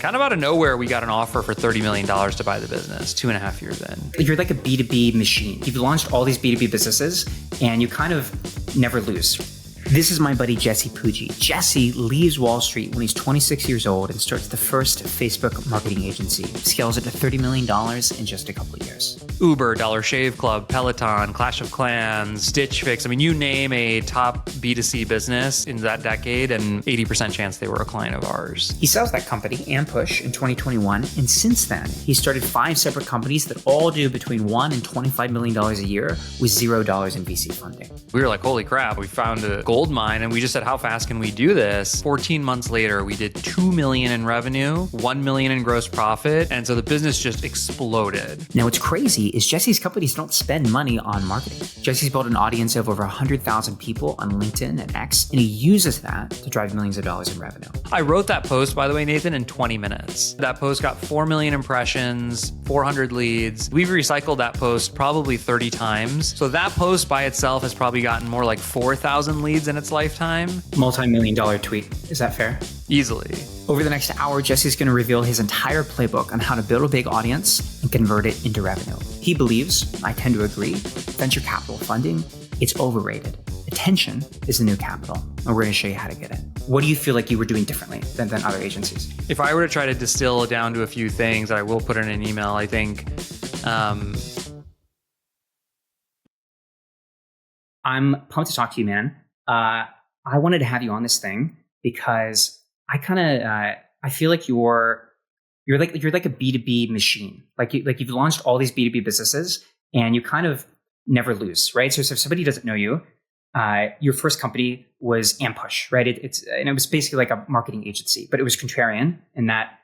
kind of out of nowhere, we got an offer for $30 million to buy the business 2.5 years in. You're like a B2B machine. You've launched all these B2B businesses and you kind of never lose. This is my buddy, Jesse Pujji. Jesse leaves Wall Street when he's 26 years old and starts the first Facebook marketing agency. Scales it to $30 million in just a couple of years. Uber, Dollar Shave Club, Peloton, Clash of Clans, Stitch Fix. I mean, you name a top B2C business in that decade and 80% chance they were a client of ours. He sells that company, Ampush, in 2021. And since then, he started 5 separate companies that all do between $1 and $25 million a year with $0 in VC funding. We were like, holy crap, we found a gold mine. And we just said, how fast can we do this? 14 months later, we did $2 million in revenue, $1 million in gross profit. And so the business just exploded. Now, what's crazy is Jesse's companies don't spend money on marketing. Jesse's built an audience of over 100,000 people on LinkedIn and X, and he uses that to drive millions of dollars in revenue. I wrote that post, by the way, Nathan, in 20 minutes. That post got 4 million impressions, 400 leads. We've recycled that post probably 30 times. So that post by itself has probably gotten more like 4,000 leads in its lifetime. Multi-million-dollar tweet. Is that fair? Easily. Over the next hour, Jesse's going to reveal his entire playbook on how to build a big audience and convert it into revenue. He believes, I tend to agree, venture capital funding, it's overrated. Attention is the new capital, and we're going to show you how to get it. What do you feel like you were doing differently than other agencies? If I were to try to distill down to a few things that I will put in an email, I think I'm pumped to talk to you, man. I wanted to have you on this thing because I feel like you're like a B2B machine. Like you've launched all these B2B businesses and you kind of never lose, right? So if somebody doesn't know you, your first company was Ampush, right? It was basically like a marketing agency, but it was contrarian in that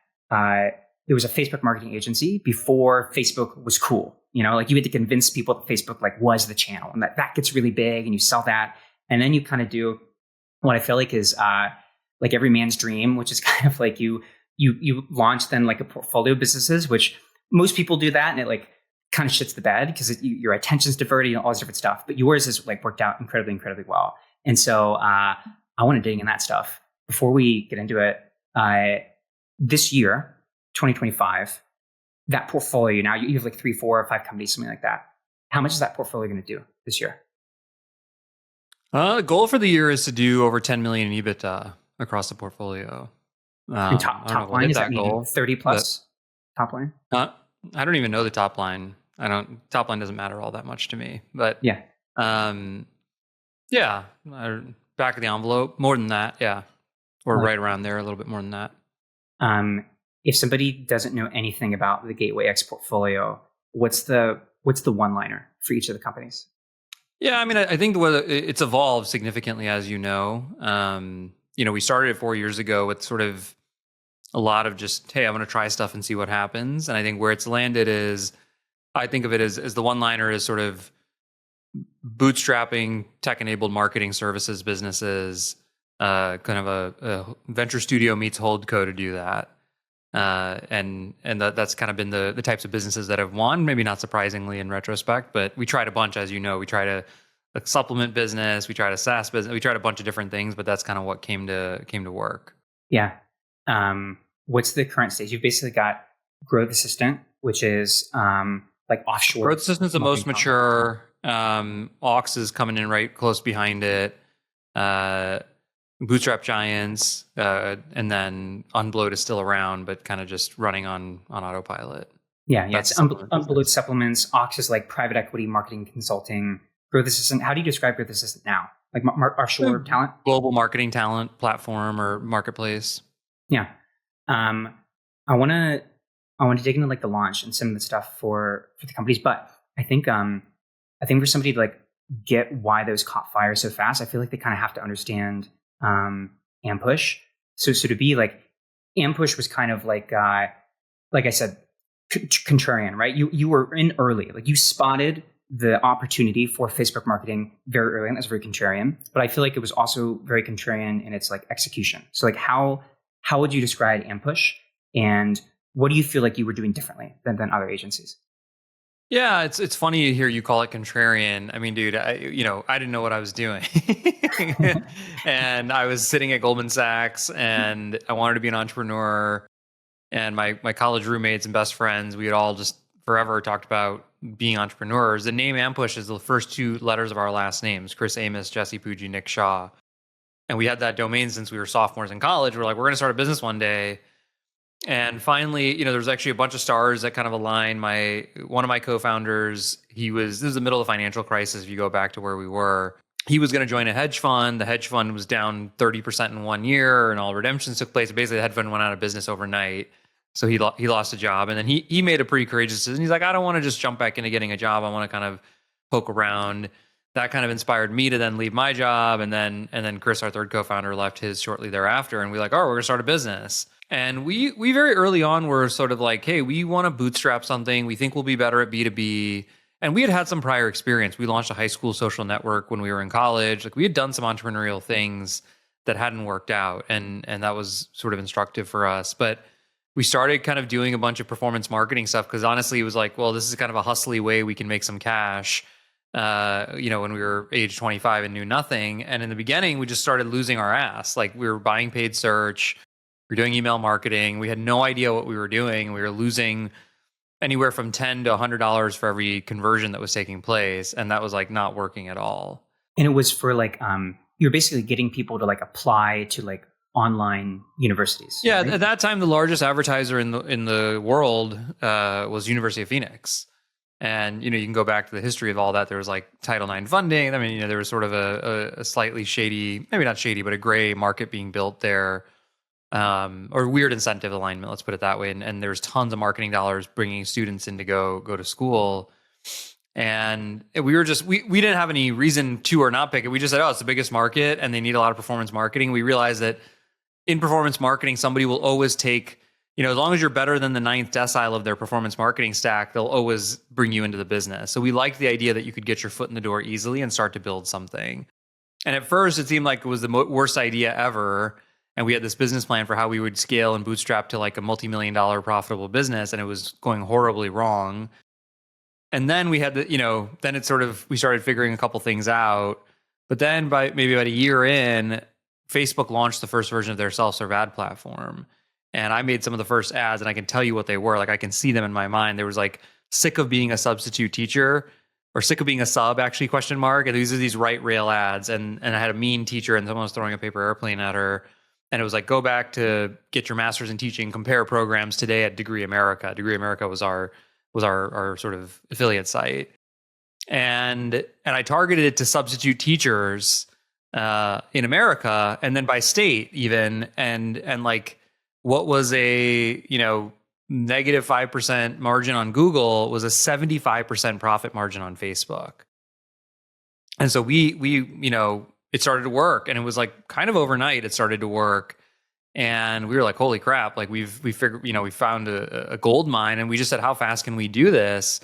it was a Facebook marketing agency before Facebook was cool. You know, like you had to convince people that Facebook like was the channel and that gets really big and you sell that. And then you kind of do what I feel like is like every man's dream, which is kind of like you launch then like a portfolio of businesses, which most people do that. And it like kind of shits the bed because your attention's diverted and all this different stuff. But yours has like worked out incredibly, incredibly well. And so I want to dig in that stuff. Before we get into it, this year, 2025, that portfolio, now you have like 3, 4, or 5 companies, something like that. How much is that portfolio going to do this year? The goal for the year is to do over 10 million in EBITDA across the portfolio. Top line, is that goal 30 plus top line? I don't even know the top line. Top line doesn't matter all that much to me, but yeah. Back of the envelope, more than that. Yeah. Or right around there, a little bit more than that. If somebody doesn't know anything about the Gateway X portfolio, what's the one-liner for each of the companies? Yeah, I mean, I think it's evolved significantly, as you know. We started it 4 years ago with sort of a lot of just, hey, I'm going to try stuff and see what happens. And I think where it's landed is, I think of it as the one-liner is sort of bootstrapping tech-enabled marketing services businesses, kind of a venture studio meets holdco to do that. And that's kind of been the types of businesses that have won, maybe not surprisingly in retrospect, but we tried a bunch, as you know. We tried a supplement business, we tried a SaaS business, we tried a bunch of different things, but that's kind of what came to work. Yeah. What's the current stage? You've basically got Growth Assistant, which is like offshore. Growth Assistant's the most mature. Aux is coming in right close behind it. Bootstrap Giants, and then Unblowed is still around, but kind of just running on autopilot. Yeah. It's Unblowed supplements. Aux is like private equity marketing consulting. Growth Assistant. How do you describe Growth Assistant now? Like offshore talent? Global marketing talent platform or marketplace. Yeah. I want to dig into like the launch and some of the stuff for the companies, but I think for somebody to like get why those caught fire so fast, I feel like they kind of have to understand Ampush. So to be like, Ampush was kind of like I said, contrarian, right? You were in early, like you spotted the opportunity for Facebook marketing very early, and that's very contrarian. But I feel like it was also very contrarian in its like execution. So like how would you describe Ampush, and what do you feel like you were doing differently than other agencies? Yeah, it's funny to hear you call it contrarian. I mean, dude, I didn't know what I was doing. And I was sitting at Goldman Sachs and I wanted to be an entrepreneur. and my college roommates and best friends, we had all just forever talked about being entrepreneurs. The name Ampush is the first two letters of our last names: Chris Amos, Jesse Pujji, Nick Shaw. And we had that domain since we were sophomores in college. We're like, we're going to start a business one day. And finally, there was actually a bunch of stars that kind of aligned. One of my co-founders, this was the middle of the financial crisis. If you go back to where we were, he was going to join a hedge fund. The hedge fund was down 30% in 1 year, and all redemptions took place. Basically, the hedge fund went out of business overnight. So he lost a job, and then he made a pretty courageous decision. He's like, I don't want to just jump back into getting a job. I want to kind of poke around. That kind of inspired me to then leave my job, and then Chris, our third co-founder, left his shortly thereafter, and we're like, oh, we're gonna start a business. And we very early on were sort of like, hey, we want to bootstrap something. We think we'll be better at B2B. And we had some prior experience. We launched a high school social network when we were in college. Like, we had done some entrepreneurial things that hadn't worked out, and that was sort of instructive for us. But we started kind of doing a bunch of performance marketing stuff because honestly, it was like, well, this is kind of a hustly way we can make some cash. When we were age 25 and knew nothing. And in the beginning, we just started losing our ass. Like, we were buying paid search, we were doing email marketing. We had no idea what we were doing. We were losing anywhere from $10 to $100 for every conversion that was taking place. And that was like not working at all. And it was for like, you're basically getting people to like apply to like online universities. Yeah. Right? At that time, the largest advertiser in the world was University of Phoenix. And, you can go back to the history of all that. There was like Title IX funding. I mean, there was sort of a slightly shady, maybe not shady, but a gray market being built there, or weird incentive alignment, let's put it that way. And there's tons of marketing dollars bringing students in to go to school. And we were just, we didn't have any reason to or not pick it. We just said, oh, it's the biggest market and they need a lot of performance marketing. We realized that in performance marketing, somebody will always take, as long as you're better than the ninth decile of their performance marketing stack, they'll always bring you into the business. So we liked the idea that you could get your foot in the door easily and start to build something. And at first, it seemed like it was the worst idea ever. And we had this business plan for how we would scale and bootstrap to like a multi-million-dollar profitable business. And it was going horribly wrong. And then we had we started figuring a couple things out. But then by maybe about a year in, Facebook launched the first version of their self-serve ad platform. And I made some of the first ads, and I can tell you what they were. Like, I can see them in my mind. There was like, sick of being a substitute teacher, or sick of being a sub, actually, ? And these are these right rail ads. And I had a mean teacher, and someone was throwing a paper airplane at her. And it was like, go back to get your master's in teaching, compare programs today at Degree America. Degree America was our sort of affiliate site. And I targeted it to substitute teachers in America, and then by state even. And like, what was a, negative 5% margin on Google was a 75% profit margin on Facebook. And so we it started to work, and it was like kind of overnight it started to work. And we were like, holy crap, like we figured, we found a gold mine, and we just said, how fast can we do this?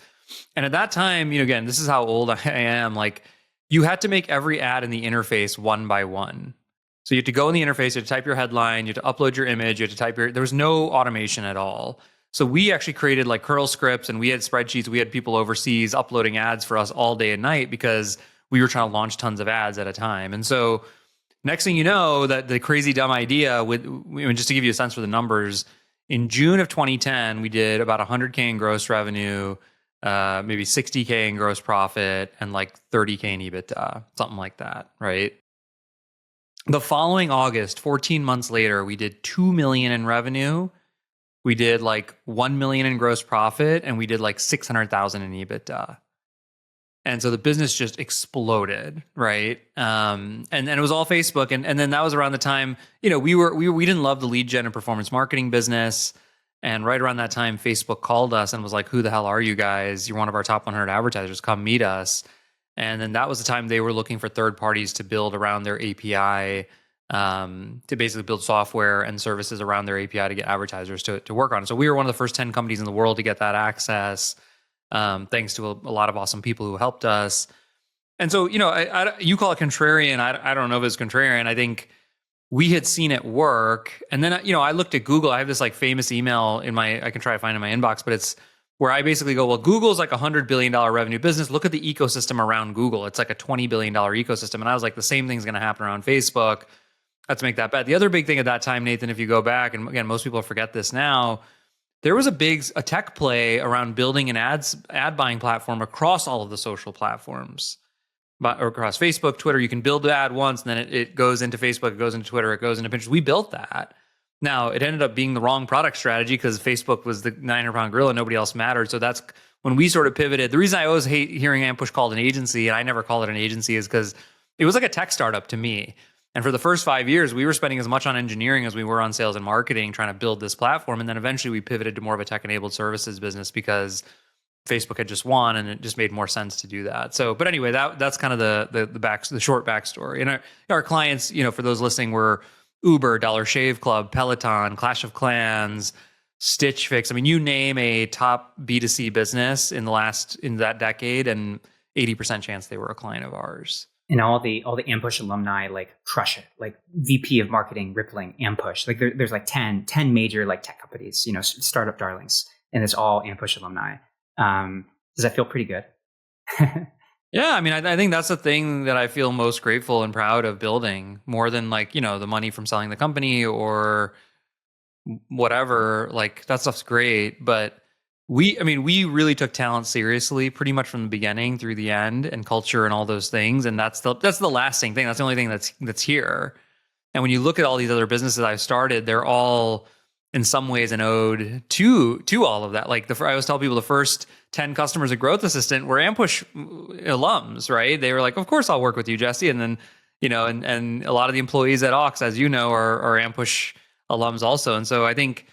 And at that time, again, this is how old I am. Like, you had to make every ad in the interface one by one. So you had to go in the interface, you had to type your headline, you had to upload your image, you had to type there was no automation at all. So we actually created like curl scripts, and we had spreadsheets. We had people overseas uploading ads for us all day and night because we were trying to launch tons of ads at a time. And so next thing you know, that the crazy dumb idea just to give you a sense for the numbers, in June of 2010, we did about 100K in gross revenue, maybe 60K in gross profit, and like 30K in EBITDA, something like that, right? The following August, 14 months later, we did 2 million in revenue. We did like 1 million in gross profit, and we did like 600,000 in EBITDA. And so the business just exploded, right? And it was all Facebook. And then that was around the time, we didn't love the lead gen and performance marketing business. And right around that time, Facebook called us and was like, who the hell are you guys? You're one of our top 100 advertisers. Come meet us. And then that was the time they were looking for third parties to build around their API, to basically build software and services around their API to get advertisers to work on it. So we were one of the first 10 companies in the world to get that access, thanks to a lot of awesome people who helped us. And so, you call it contrarian. I don't know if it's contrarian. I think we had seen it work. And then, I looked at Google. I have this like famous email I can try to find in my inbox, but it's where I basically go, well, Google's like $100 billion revenue business. Look at the ecosystem around Google. It's like a $20 billion ecosystem. And I was like, the same thing's going to happen around Facebook. Let's make that bet. The other big thing at that time, Nathan, if you go back, and again, most people forget this now, there was a tech play around building an ad buying platform across all of the social platforms, or across Facebook, Twitter. You can build the ad once, and then it goes into Facebook, it goes into Twitter, it goes into Pinterest. We built that. Now, it ended up being the wrong product strategy because Facebook was the 900-pound gorilla, nobody else mattered. So that's when we sort of pivoted. The reason I always hate hearing Ampush called an agency, and I never call it an agency, is because it was like a tech startup to me. And for the first 5 years, we were spending as much on engineering as we were on sales and marketing, trying to build this platform. And then eventually we pivoted to more of a tech-enabled services business because Facebook had just won, and it just made more sense to do that. So, but anyway, that's kind of the short backstory. And our clients, for those listening, were Uber, Dollar Shave Club, Peloton, Clash of Clans, Stitch Fix. I mean, you name a top B2C business in that decade, and 80% chance they were a client of ours. And all the Ampush alumni like crush it. Like VP of marketing, Rippling, Ampush. Like there's like 10 major like tech companies, startup darlings, and it's all Ampush alumni. Does that feel pretty good? Yeah, I mean, I think that's the thing that I feel most grateful and proud of building, more than like, the money from selling the company or whatever. Like that stuff's great, but we really took talent seriously pretty much from the beginning through the end, and culture and all those things. And that's the lasting thing. That's the only thing that's here. And when you look at all these other businesses I've started, they're all in some ways an ode to all of that. Like I always tell people the first 10 customers at Growth Assistant were Ampush alums, right? They were like, of course I'll work with you, Jesse. And then, and a lot of the employees at Ox, as you know, are Ampush alums also. And so I think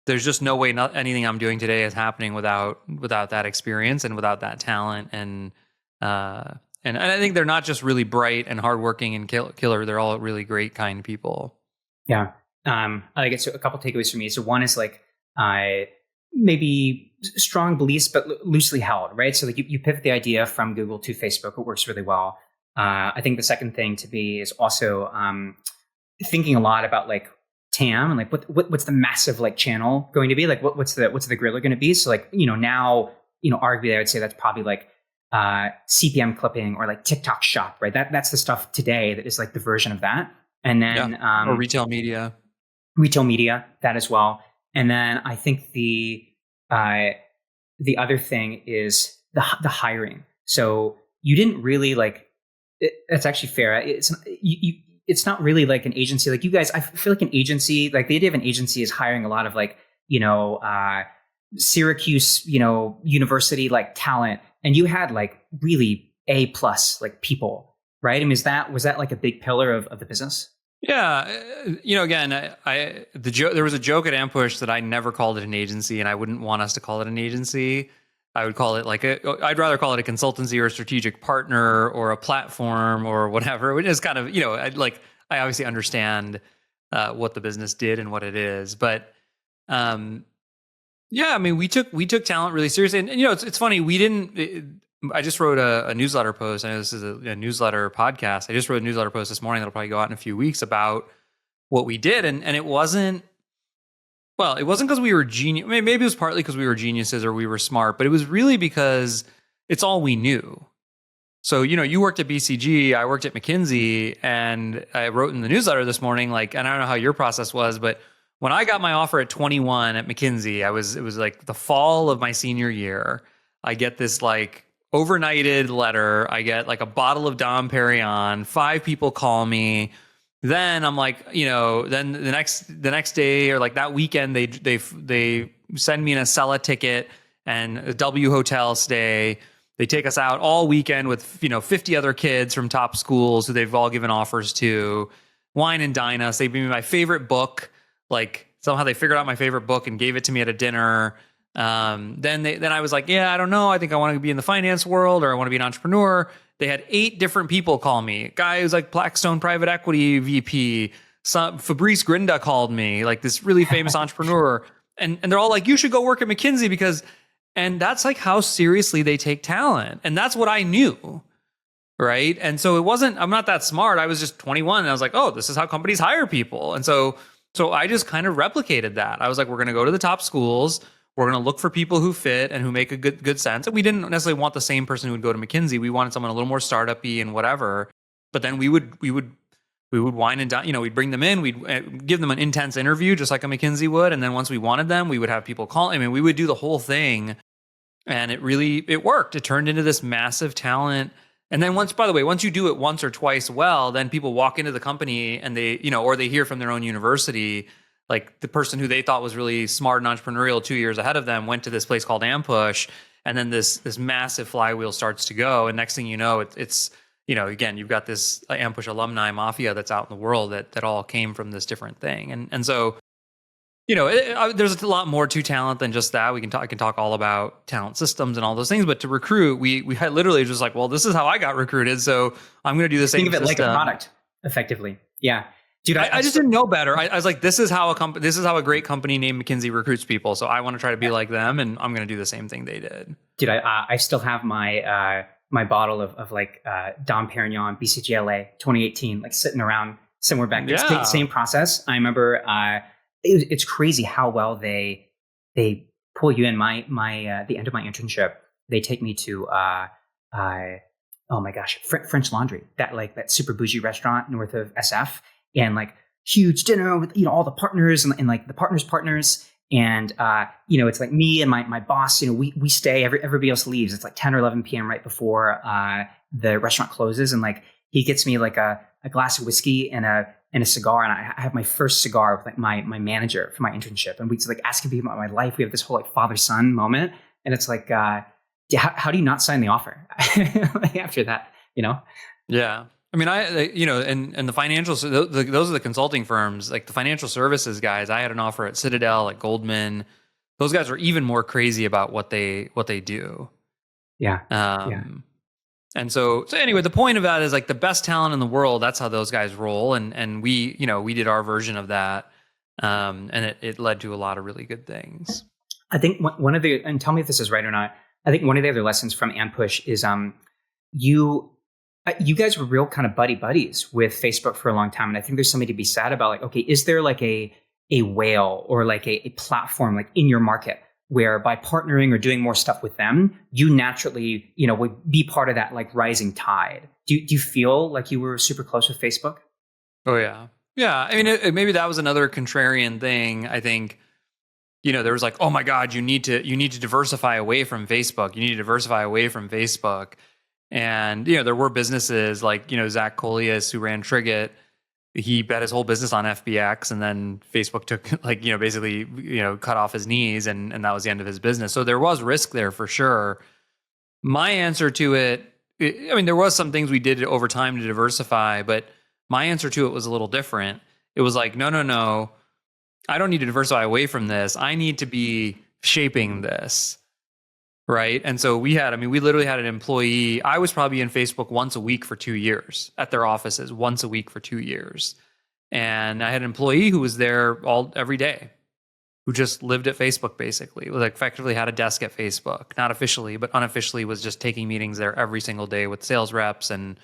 there's just no way anything I'm doing today is happening without that experience and without that talent. And I think they're not just really bright and hardworking and killer. They're all really great, kind people. Yeah. I guess a couple takeaways for me. So one is like, maybe strong beliefs, but loosely held, right? So like you pivot the idea from Google to Facebook. It works really well. I think the second thing to be is also, thinking a lot about like TAM and like what's the massive like channel going to be? Like what's the gorilla going to be? So like, now, arguably I would say that's probably like, CPM clipping or like TikTok shop, right? That's the stuff today that is like the version of that. And then, or retail media, that as well. And then I think the other thing is the hiring. So you didn't really like, that's actually fair. It's not really like an agency. Like you guys, I feel like an agency, like the idea of an agency is hiring a lot of like, Syracuse, university like talent. And you had like really A+ like people, right? I mean, was that like a big pillar of the business? Yeah, again, there was a joke at Ampush that I never called it an agency, and I wouldn't want us to call it an agency. I would call it I'd rather call it a consultancy or a strategic partner or a platform or whatever, which is kind of, I obviously understand what the business did and what it is, but yeah, I mean, we took talent really seriously, and it's funny, we didn't. I just wrote a newsletter post. I know this is a newsletter podcast. I just wrote a newsletter post this morning that'll probably go out in a few weeks about what we did. And it wasn't because we were genius. Maybe it was partly because we were geniuses or we were smart, but it was really because it's all we knew. So, you worked at BCG, I worked at McKinsey, and I wrote in the newsletter this morning, and I don't know how your process was, but when I got my offer at 21 at McKinsey, it was like the fall of my senior year. I get this overnighted letter. I get like a bottle of Dom Perignon. 5 people call me. Then I'm like, then the next day or like that weekend, they send me an Acela ticket and a W hotel stay. They take us out all weekend with 50 other kids from top schools who they've all given offers to, wine and dine us. They gave me my favorite book. Like somehow they figured out my favorite book and gave it to me at a dinner. Then I was like, yeah, I don't know. I think I want to be in the finance world, or I want to be an entrepreneur. They had 8 different people call me. A guy who's like Blackstone private equity VP. Fabrice Grinda called me, like this really famous entrepreneur. And they're all like, you should go work at McKinsey and that's like how seriously they take talent. And that's what I knew. Right. And so I'm not that smart. I was just 21 and I was like, oh, this is how companies hire people. And so I just kind of replicated that. I was like, we're going to go to the top schools. We're going to look for people who fit and who make a good sense. And we didn't necessarily want the same person who would go to McKinsey. We wanted someone a little more startup-y and whatever. But then we would we would wine and dine, we'd bring them in, we'd give them an intense interview just like a McKinsey would. And then once we wanted them, we would have people call. I mean, we would do the whole thing, and it worked. It turned into this massive talent. And then by the way, once you do it once or twice well, then people walk into the company and they, or they hear from their own university, like the person who they thought was really smart and entrepreneurial 2 years ahead of them went to this place called Ampush. And then this massive flywheel starts to go. And next thing you know, it's again, you've got this Ampush alumni mafia that's out in the world that all came from this different thing. And so, there's a lot more to talent than just that. I can talk all about talent systems and all those things, but to recruit, we had literally just like, well, this is how I got recruited, so I'm going to do the same. Think of it like a product, effectively. Yeah, dude. I just didn't know better. I was like, this is how a great company named McKinsey recruits people. So I want to try to be like them, and I'm going to do the same thing they did. Dude, I still have my my bottle of like Dom Perignon BCGLA 2018, like sitting around somewhere back there. Yeah. Same process. I remember. It's crazy how well they pull you in. The end of my internship, they take me to oh my gosh, French Laundry, that super bougie restaurant north of SF, and like huge dinner with all the partners and like the partners, and it's like me and my boss. We stay. Everybody else leaves. It's like 10 or 11 p.m. right before the restaurant closes, and like he gets me like a glass of whiskey and a cigar, and I have my first cigar with like my manager for my internship, and we like asking people about my life. We have this whole like father-son moment, and it's like, how do you not sign the offer after that? Yeah, I mean, and the financial, those are the consulting firms, like the financial services guys. I had an offer at Citadel, at Goldman. Those guys are even more crazy about what they do. Yeah. And so anyway, the point of that is like the best talent in the world. That's how those guys roll. And we did our version of that. And it led to a lot of really good things. I think one of the, and tell me if this is right or not, I think one of the other lessons from Ampush is you guys were real kind of buddies with Facebook for a long time. And I think there's something to be said about like, okay, is there like a whale or like a platform like in your market where by partnering or doing more stuff with them, you naturally, would be part of that like rising tide? Do you feel like you were super close with Facebook? Oh yeah. Yeah. I mean, maybe that was another contrarian thing. I think, there was like, oh my God, you need to diversify away from Facebook. You need to diversify away from Facebook. And, there were businesses like, Zach Colias, who ran Trigget. He bet his whole business on FBX, and then Facebook took basically, cut off his knees, and that was the end of his business. So there was risk there for sure. My answer to it, there was some things we did over time to diversify, but my answer to it was a little different. It was like, no, I don't need to diversify away from this. I need to be shaping this. Right. And so we literally had an employee. I was probably in Facebook once a week for 2 years at their offices, once a week for 2 years. And I had an employee who was there every day, who just lived at Facebook, basically. Like effectively had a desk at Facebook, not officially, but unofficially was just taking meetings there every single day with sales reps. And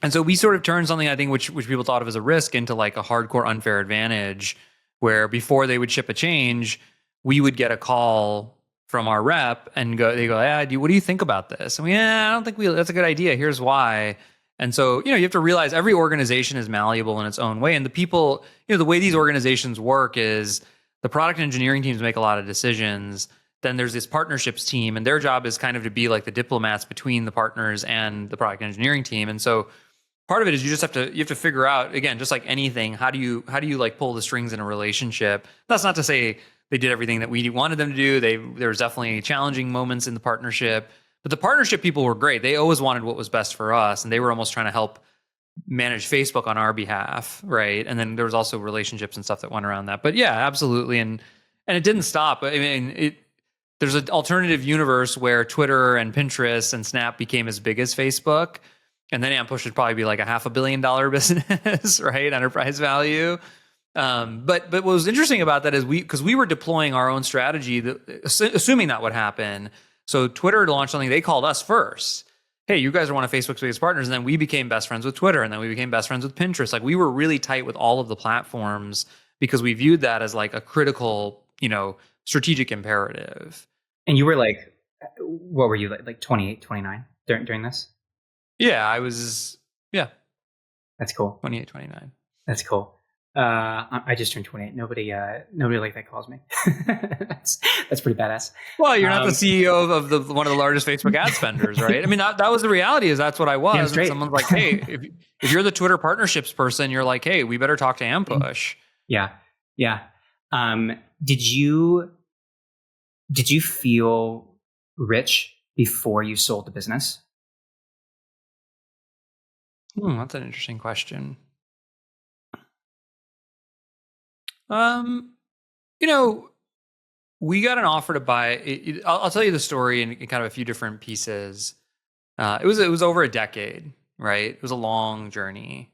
so we sort of turned something, I think, which people thought of as a risk into like a hardcore unfair advantage, where before they would ship a change, we would get a call from our rep and they go, yeah, what do you think about this? And I don't think that's a good idea. Here's why. And so, you have to realize every organization is malleable in its own way. And the people, the way these organizations work is the product and engineering teams make a lot of decisions. Then there's this partnerships team, and their job is kind of to be like the diplomats between the partners and the product and engineering team. And so part of it is you have to figure out, again, just like anything, how do you like pull the strings in a relationship? That's not to say they did everything that we wanted them to do. There was definitely challenging moments in the partnership, but the partnership people were great. They always wanted what was best for us, and they were almost trying to help manage Facebook on our behalf, right? And then there was also relationships and stuff that went around that. But yeah, absolutely, and it didn't stop. I mean, there's an alternative universe where Twitter and Pinterest and Snap became as big as Facebook, and then Ampush would probably be like a $500 million business, right? Enterprise value. But what was interesting about that is because we were deploying our own strategy, assuming that would happen. So Twitter launched something, they called us first. Hey, you guys are one of Facebook's biggest partners. And then we became best friends with Twitter. And then we became best friends with Pinterest. Like we were really tight with all of the platforms because we viewed that as like a critical, strategic imperative. And you were like, what were you like 28, 29 during this? Yeah, I was, yeah. That's cool. 28, 29. That's cool. I just turned 28. Nobody like that calls me. That's pretty badass. Well, you're not the CEO of one of the largest Facebook ad spenders, right? I mean, that was the reality. Is that's what I was. Yeah, and someone's like, hey, if you're the Twitter partnerships person, you're like, hey, we better talk to Ampush. Yeah. Did you feel rich before you sold the business? That's an interesting question. We got an offer to buy. I'll tell you the story in kind of a few different pieces. It was over a decade, right? It was a long journey.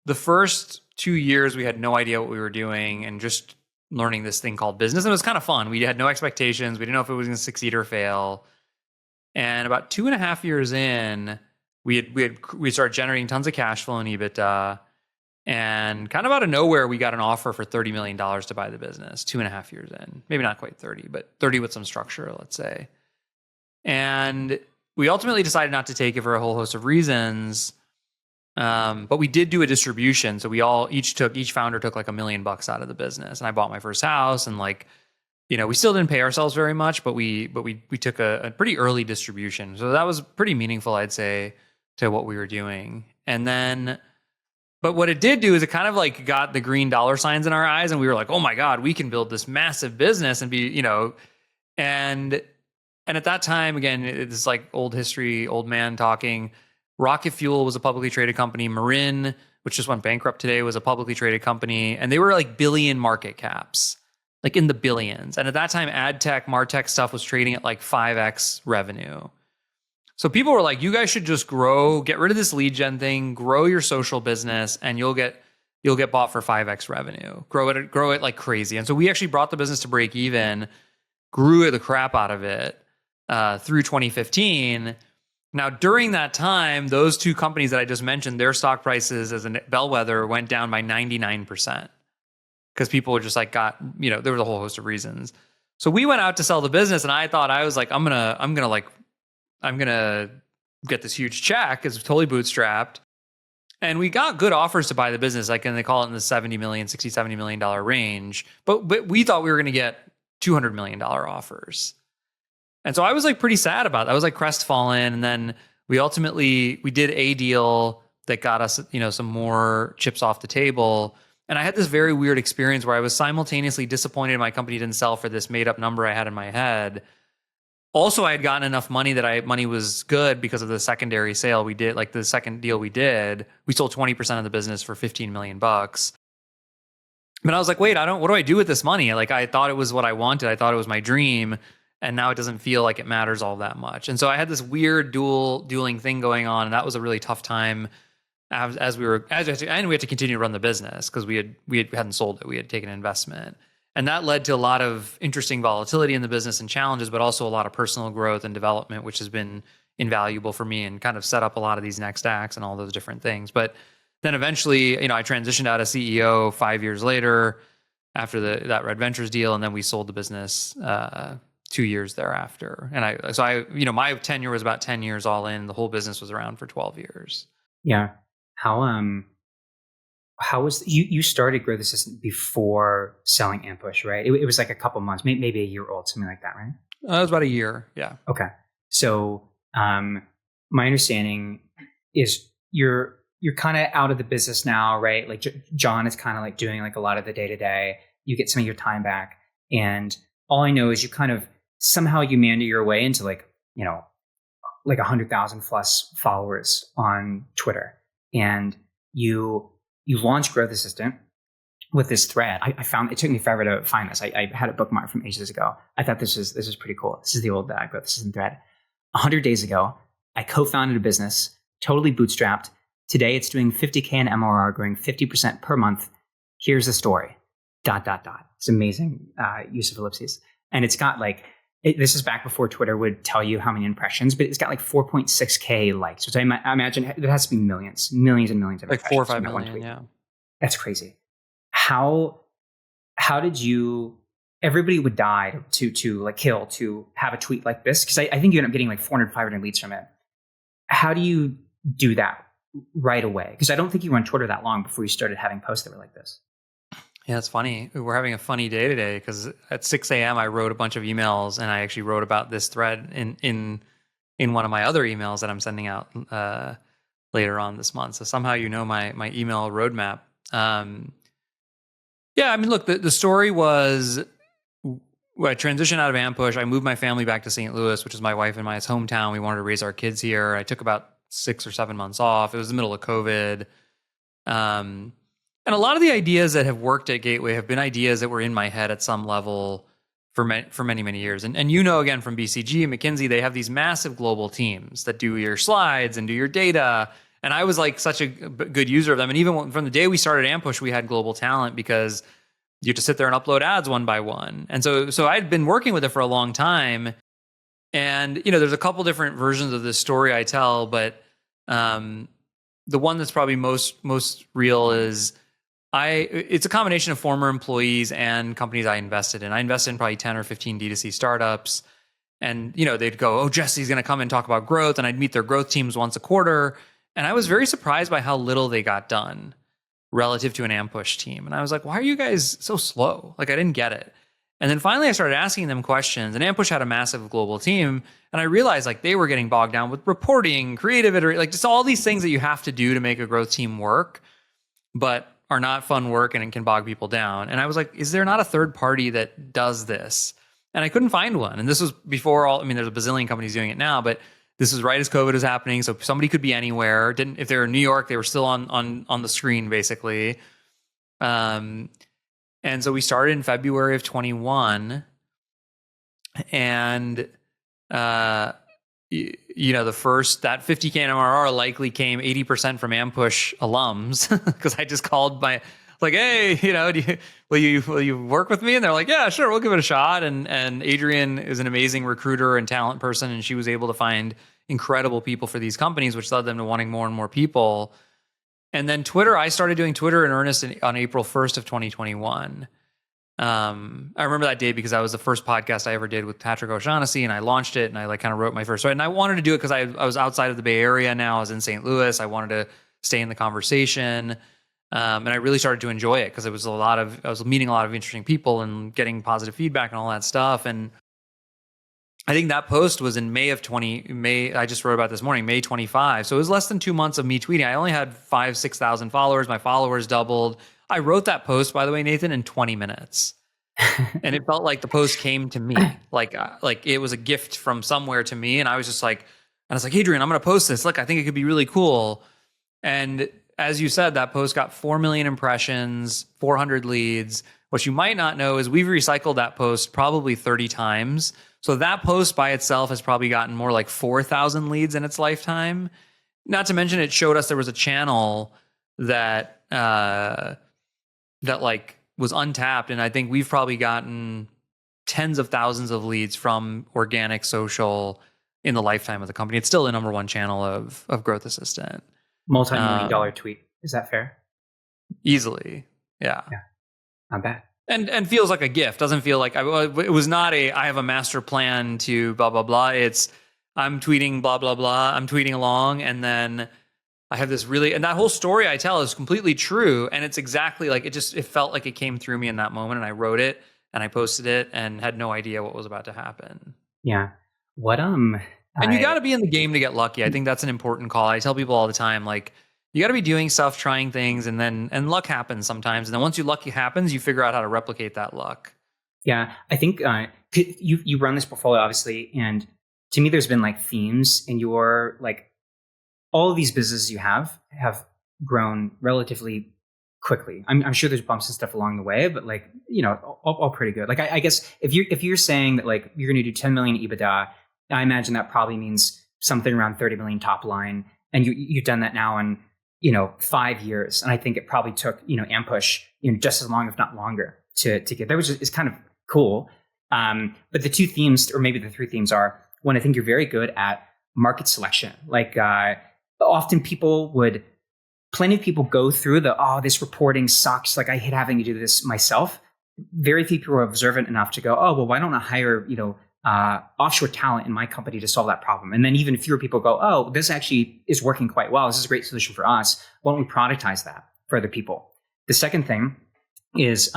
The first 2 years, we had no idea what we were doing and just learning this thing called business. And it was kind of fun. We had no expectations. We didn't know if it was going to succeed or fail. And about 2.5 years in, we started generating tons of cash flow and EBITDA. And kind of out of nowhere, we got an offer for $30 million to buy the business 2.5 years in. Maybe not quite 30, but 30 with some structure, let's say. And we ultimately decided not to take it for a whole host of reasons. But we did do a distribution. So each founder took like $1 million out of the business. And I bought my first house, and we still didn't pay ourselves very much, but we took a pretty early distribution. So that was pretty meaningful, I'd say, to what we were doing. And then, but what it did do is it kind of like got the green dollar signs in our eyes, and we were like, oh my God, we can build this massive business and be, and at that time, again, it's like old history, old man talking. Rocket Fuel was a publicly traded company. Marin, which just went bankrupt today, was a publicly traded company, and they were like billion market caps, like in the billions. And at that time, ad tech, martech stuff was trading at like 5x revenue. So people were like, you guys should just grow, get rid of this lead gen thing, grow your social business, and you'll get bought for 5x revenue. Grow it like crazy. And so we actually brought the business to break even, grew the crap out of it through 2015. Now, during that time, those two companies that I just mentioned, their stock prices as a bellwether went down by 99% because people were just like there was a whole host of reasons. So we went out to sell the business, and I thought, I was like, I'm gonna get this huge check. It's totally bootstrapped. And we got good offers to buy the business, like, and they call it in the $70 million range. But we thought we were going to get $200 million offers. And so I was like pretty sad about that. I was like crestfallen. And then we did a deal that got us, some more chips off the table. And I had this very weird experience where I was simultaneously disappointed my company didn't sell for this made up number I had in my head. Also, I had gotten enough money that money was good because of the secondary sale we did, like the second deal we did. We sold 20% of the business for $15 million. But I was like, wait, what do I do with this money? Like, I thought it was what I wanted. I thought it was my dream. And now it doesn't feel like it matters all that much. And so I had this weird dueling thing going on. And that was a really tough time and we had to continue to run the business because we hadn't sold it. We had taken an investment. And that led to a lot of interesting volatility in the business and challenges, but also a lot of personal growth and development, which has been invaluable for me and kind of set up a lot of these next acts and all those different things. But then eventually, I transitioned out as CEO 5 years later after that Red Ventures deal. And then we sold the business 2 years thereafter. And my tenure was about 10 years all in. The whole business was around for 12 years. Yeah. How was you started Grow the System before selling Ampush, right? It was like a couple months, maybe a year old, something like that, right? It was about a year. Yeah. Okay. So, my understanding is you're kind of out of the business now, right? Like John is kind of like doing like a lot of the day to day. You get some of your time back, and all I know is you kind of somehow you meander your way into like 100,000 plus followers on Twitter, and you launched Growth Assistant with this thread. I found it took me forever to find this. I had a bookmark from ages ago. I thought this was pretty cool. This is the old Growth Assistant thread. 100 days ago, I co-founded a business, totally bootstrapped. Today, it's doing 50K in MRR, growing 50% per month. Here's the story. ... It's amazing use of ellipses, and it's got like. This is back before Twitter would tell you how many impressions, but it's got like 4.6K likes, which I imagine it has to be millions and millions of like impressions. 4 or 5 million, yeah. That's crazy. How did you? Everybody would die to like kill to have a tweet like this, because I think you end up getting like 400, 500 leads from it. How do you do that right away? Because I don't think you were on Twitter that long before you started having posts that were like this. Yeah, it's funny. We're having a funny day today because at 6 a.m. I wrote a bunch of emails, and I actually wrote about this thread in one of my other emails that I'm sending out later on this month. So somehow my email roadmap. Yeah, I mean, look, the story was I transitioned out of Ampush. I moved my family back to St. Louis, which is my wife and my hometown. We wanted to raise our kids here. I took about 6 or 7 months off. It was the middle of COVID. And a lot of the ideas that have worked at Gateway have been ideas that were in my head at some level for many, many years. And again, from BCG and McKinsey, they have these massive global teams that do your slides and do your data. And I was like such a good user of them. And even from the day we started Ampush, we had global talent because you have to sit there and upload ads one by one. And so I'd been working with it for a long time. And, there's a couple different versions of this story I tell, but the one that's probably most real is it's a combination of former employees and companies I invested in. I invested in probably 10 or 15 D2C startups. And, they'd go, oh, Jesse's going to come and talk about growth. And I'd meet their growth teams once a quarter. And I was very surprised by how little they got done relative to an Ampush team. And I was like, why are you guys so slow? Like, I didn't get it. And then finally I started asking them questions, and Ampush had a massive global team. And I realized like they were getting bogged down with reporting, creative iteration, like just all these things that you have to do to make a growth team work, but are not fun work and it can bog people down. And I was like, is there not a third party that does this? And I couldn't find one. And this was before there's a bazillion companies doing it now, but this is right as COVID was happening. So somebody could be anywhere. If they were in New York, they were still on the screen basically. And so we started in February of 21, and that 50K MRR likely came 80% from Ampush alums because I just called hey, will you work with me? And they're like, yeah, sure, we'll give it a shot. And Adrienne is an amazing recruiter and talent person, and she was able to find incredible people for these companies, which led them to wanting more and more people. And then Twitter, I started doing Twitter in earnest on April 1st of 2021. I remember that day because that was the first podcast I ever did with Patrick O'Shaughnessy, and I launched it, and I kind of wrote my first story. And I wanted to do it because I was outside of the Bay Area now. I was in St. Louis. I wanted to stay in the conversation. And I really started to enjoy it because I was meeting a lot of interesting people and getting positive feedback and all that stuff. And I think that post was in May, I just wrote about this morning, May 25. So it was less than 2 months of me tweeting. I only had 6,000 followers. My followers doubled. I wrote that post, by the way, Nathan, in 20 minutes. And it felt like the post came to me, like it was a gift from somewhere to me. And I was like, Adrienne, I'm going to post this. Look, I think it could be really cool. And as you said, that post got 4 million impressions, 400 leads. What you might not know is we've recycled that post probably 30 times. So that post by itself has probably gotten more like 4,000 leads in its lifetime. Not to mention it showed us there was a channel that was untapped. And I think we've probably gotten tens of thousands of leads from organic social in the lifetime of the company. It's still the number one channel of Growth Assistant. Multi-million-dollar tweet. Is that fair? Easily. Yeah. Not bad. And feels like a gift. Doesn't feel like it was not I have a master plan to blah, blah, blah. It's I'm tweeting blah, blah, blah. I'm tweeting along. And then I have this and that whole story I tell is completely true. And it's exactly like, it felt like it came through me in that moment. And I wrote it and I posted it and had no idea what was about to happen. Yeah. And you got to be in the game to get lucky. I think that's an important call. I tell people all the time, like, you got to be doing stuff, trying things, and luck happens sometimes. And then once luck happens, you figure out how to replicate that luck. Yeah, I think you run this portfolio, obviously, and to me, there's been like themes in your all of these businesses you have grown relatively quickly. I'm sure there's bumps and stuff along the way, but all pretty good. Like I guess if you're saying that like you're going to do 10 million EBITDA, I imagine that probably means something around 30 million top line, and you've done that now in 5 years. And I think it probably took, Ampush, just as long, if not longer to get there, which is kind of cool. But the two themes, or maybe the three themes are, one, I think you're very good at market selection. Often plenty of people go through this reporting sucks. Like I hate having to do this myself. Very few people are observant enough to go, oh, well, why don't I hire, offshore talent in my company to solve that problem. And then even fewer people go, oh, this actually is working quite well. This is a great solution for us. Why don't we productize that for other people? The second thing is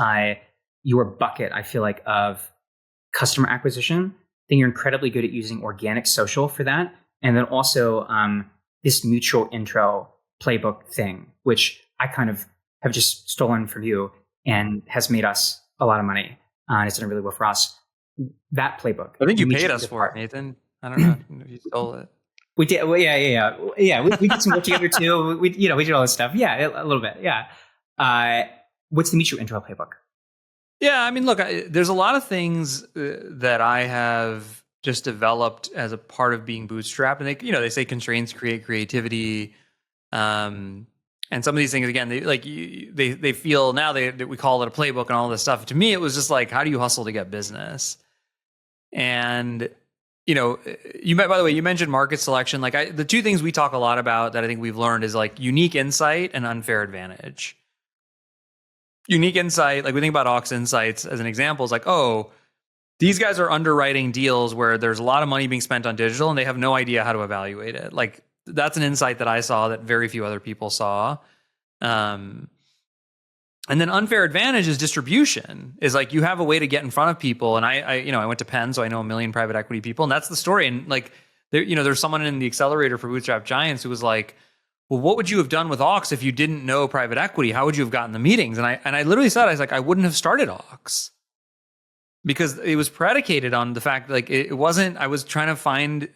your bucket, I feel like, of customer acquisition. Then you're incredibly good at using organic social for that. And then also this mutual intro playbook thing, which I kind of have just stolen from you and has made us a lot of money. And it's done really well for us. That playbook. I think you paid us for it, Nathan. I don't know if you stole it. We did. Well, yeah. We did some work together too. We did all this stuff. Yeah, a little bit. Yeah. What's the mutual intro playbook? Yeah, I mean, look, there's a lot of things that I have just developed as a part of being bootstrapped, and they say constraints create creativity, and some of these things, again, they feel now that we call it a playbook and all this stuff. To me, it was just like, how do you hustle to get business? And by the way, you mentioned market selection. Like the two things we talk a lot about that I think we've learned is like unique insight and unfair advantage. Unique insight, like we think about Aux Insights as an example, is like, oh, these guys are underwriting deals where there's a lot of money being spent on digital and they have no idea how to evaluate it. Like that's an insight that I saw that very few other people saw. And then unfair advantage is distribution. Is like you have a way to get in front of people. And I went to Penn, so I know a million private equity people, and that's the story. And like there's someone in the accelerator for Bootstrap Giants who was like, well, what would you have done with Aux if you didn't know private equity? How would you have gotten the meetings? And I literally said, I was like, I wouldn't have started Aux because it was predicated on the fact like it wasn't. I was trying to find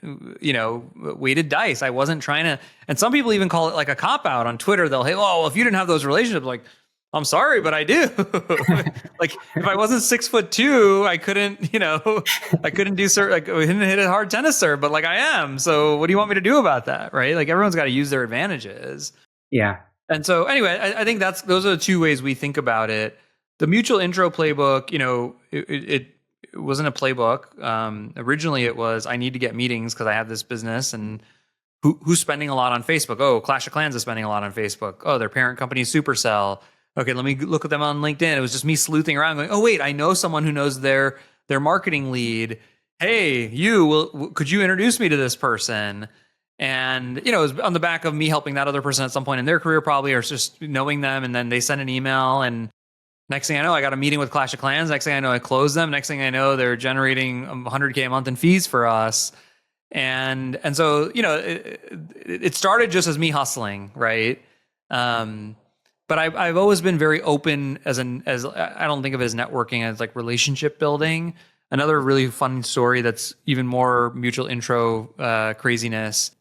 weighted dice. I wasn't trying to. And some people even call it like a cop out on Twitter. They'll say, oh, well, if you didn't have those relationships, like, I'm sorry, but I do. Like if I wasn't 6'2", I couldn't do I couldn't hit a hard tennis serve, but like I am. So what do you want me to do about that? Right? Like everyone's got to use their advantages. Yeah. And so anyway, I think those are the two ways we think about it. The mutual intro playbook, it wasn't a playbook. Originally it was, I need to get meetings because I have this business and who's spending a lot on Facebook? Oh, Clash of Clans is spending a lot on Facebook. Oh, their parent company is Supercell. Okay, let me look at them on LinkedIn. It was just me sleuthing around going, oh, wait, I know someone who knows their marketing lead. Hey, could you introduce me to this person? And, it was on the back of me helping that other person at some point in their career probably, or just knowing them. And then they send an email. And next thing I know, I got a meeting with Clash of Clans. Next thing I know, I closed them. Next thing I know, they're generating $100K a month in fees for us. And so, it started just as me hustling, right? But I've always been very open as I don't think of it as networking, as like relationship building. Another really fun story that's even more mutual intro craziness.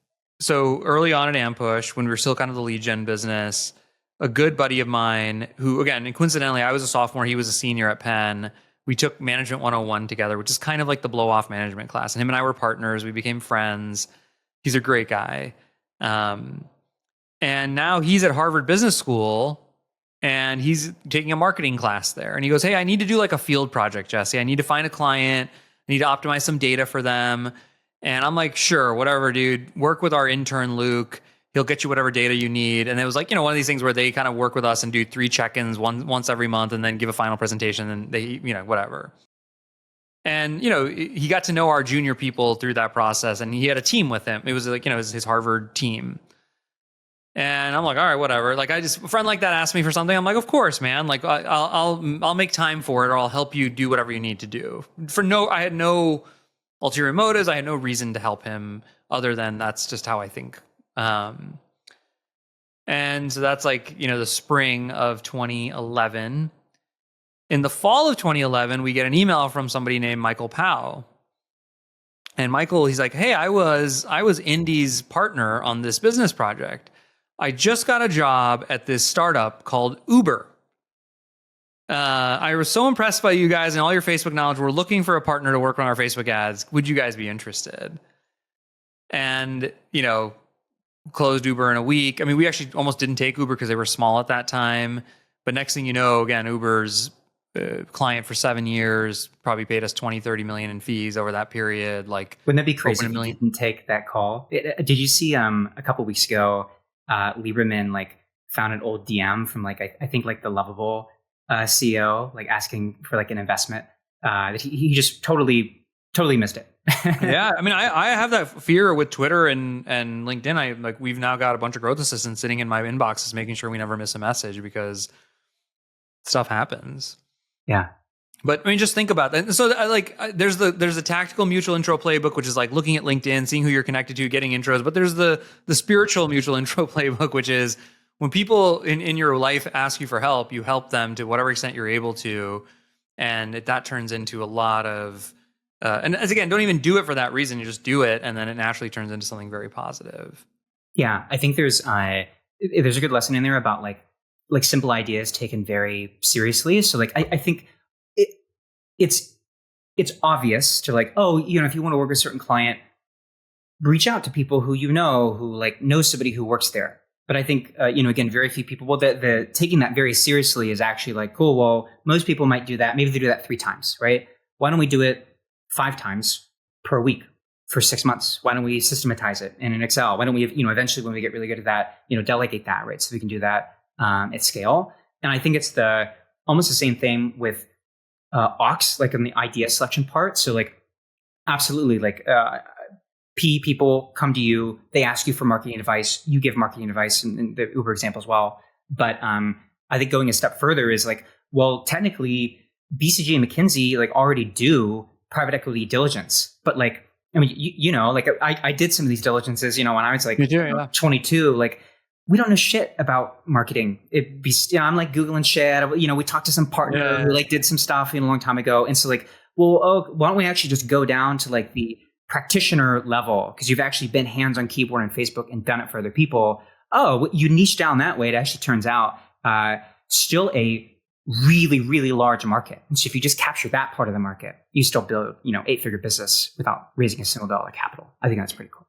So early on at Ampush, when we were still kind of the lead gen business, a good buddy of mine who, again, and coincidentally, I was a sophomore, he was a senior at Penn. We took Management 101 together, which is kind of like the blow off management class. And him and I were partners. We became friends. He's a great guy. And now he's at Harvard Business School and he's taking a marketing class there. And he goes, hey, I need to do like a field project, Jesse. I need to find a client. I need to optimize some data for them. And I'm like, sure, whatever, dude. Work with our intern, Luke. He'll get you whatever data you need. And it was like, one of these things where they kind of work with us and do 3 check-ins once every month and then give a final presentation and they, whatever. And, he got to know our junior people through that process and he had a team with him. It was like, his Harvard team. And I'm like, all right, whatever. Like a friend like that asked me for something. I'm like, of course, man. Like I'll make time for it, or I'll help you do whatever you need to do. I had no ulterior motives. I had no reason to help him other than that's just how I think. And so that's like, the spring of 2011. In the fall of 2011, we get an email from somebody named Michael Powell. And Michael, he's like, hey, I was Indy's partner on this business project. I just got a job at this startup called Uber. I was so impressed by you guys and all your Facebook knowledge. We're looking for a partner to work on our Facebook ads. Would you guys be interested? And, closed Uber in a week. I mean, we actually almost didn't take Uber because they were small at that time. But next thing you know, again, Uber's client for 7 years probably paid us 20-30 million in fees over that period. Like, wouldn't that be crazy if you didn't take that call? Did you see a couple of weeks ago, Lieberman like found an old DM from like I think like the Lovable CEO, like asking for like an investment that he just totally Totally missed it. Yeah, I mean, I have that fear with Twitter and LinkedIn. We've now got a bunch of growth assistants sitting in my inboxes, making sure we never miss a message because stuff happens. Yeah. But I mean, just think about that. So, there's a tactical mutual intro playbook, which is like looking at LinkedIn, seeing who you're connected to, getting intros. But there's the spiritual mutual intro playbook, which is when people in your life ask you for help, you help them to whatever extent you're able to, and that turns into a lot of. And as again, don't even do it for that reason. You just do it, and then it naturally turns into something very positive. Yeah, I think there's a good lesson in there about like simple ideas taken very seriously. So like I think it's obvious to like, oh, if you want to work with a certain client, reach out to people who who like know somebody who works there. But I think again, very few people. Well, the taking that very seriously is actually like, cool. Well, most people might do that. Maybe they do that 3 times, right? Why don't we do it 5 times per week for 6 months? Why don't we systematize it in an Excel? Why don't we, eventually when we get really good at that, delegate that, right? So we can do that at scale. And I think it's almost the same thing with Ox, like in the idea selection part. So like, absolutely, like PE people come to you, they ask you for marketing advice, you give marketing advice, in the Uber example as well. But I think going a step further is like, well, technically BCG and McKinsey like already do private equity diligence, but like, I mean, like I did some of these diligences, when I was like 22, like we don't know shit about marketing. I'm like Googling shit. We talked to some partner who like did some stuff a long time ago. And so like, well, why don't we actually just go down to like the practitioner level? Cause you've actually been hands on keyboard and Facebook and done it for other people. Oh, you niche down that way. It actually turns out still a really, really large market. And so if you just capture that part of the market, you still build, 8-figure business without raising a single dollar capital. I think that's pretty cool.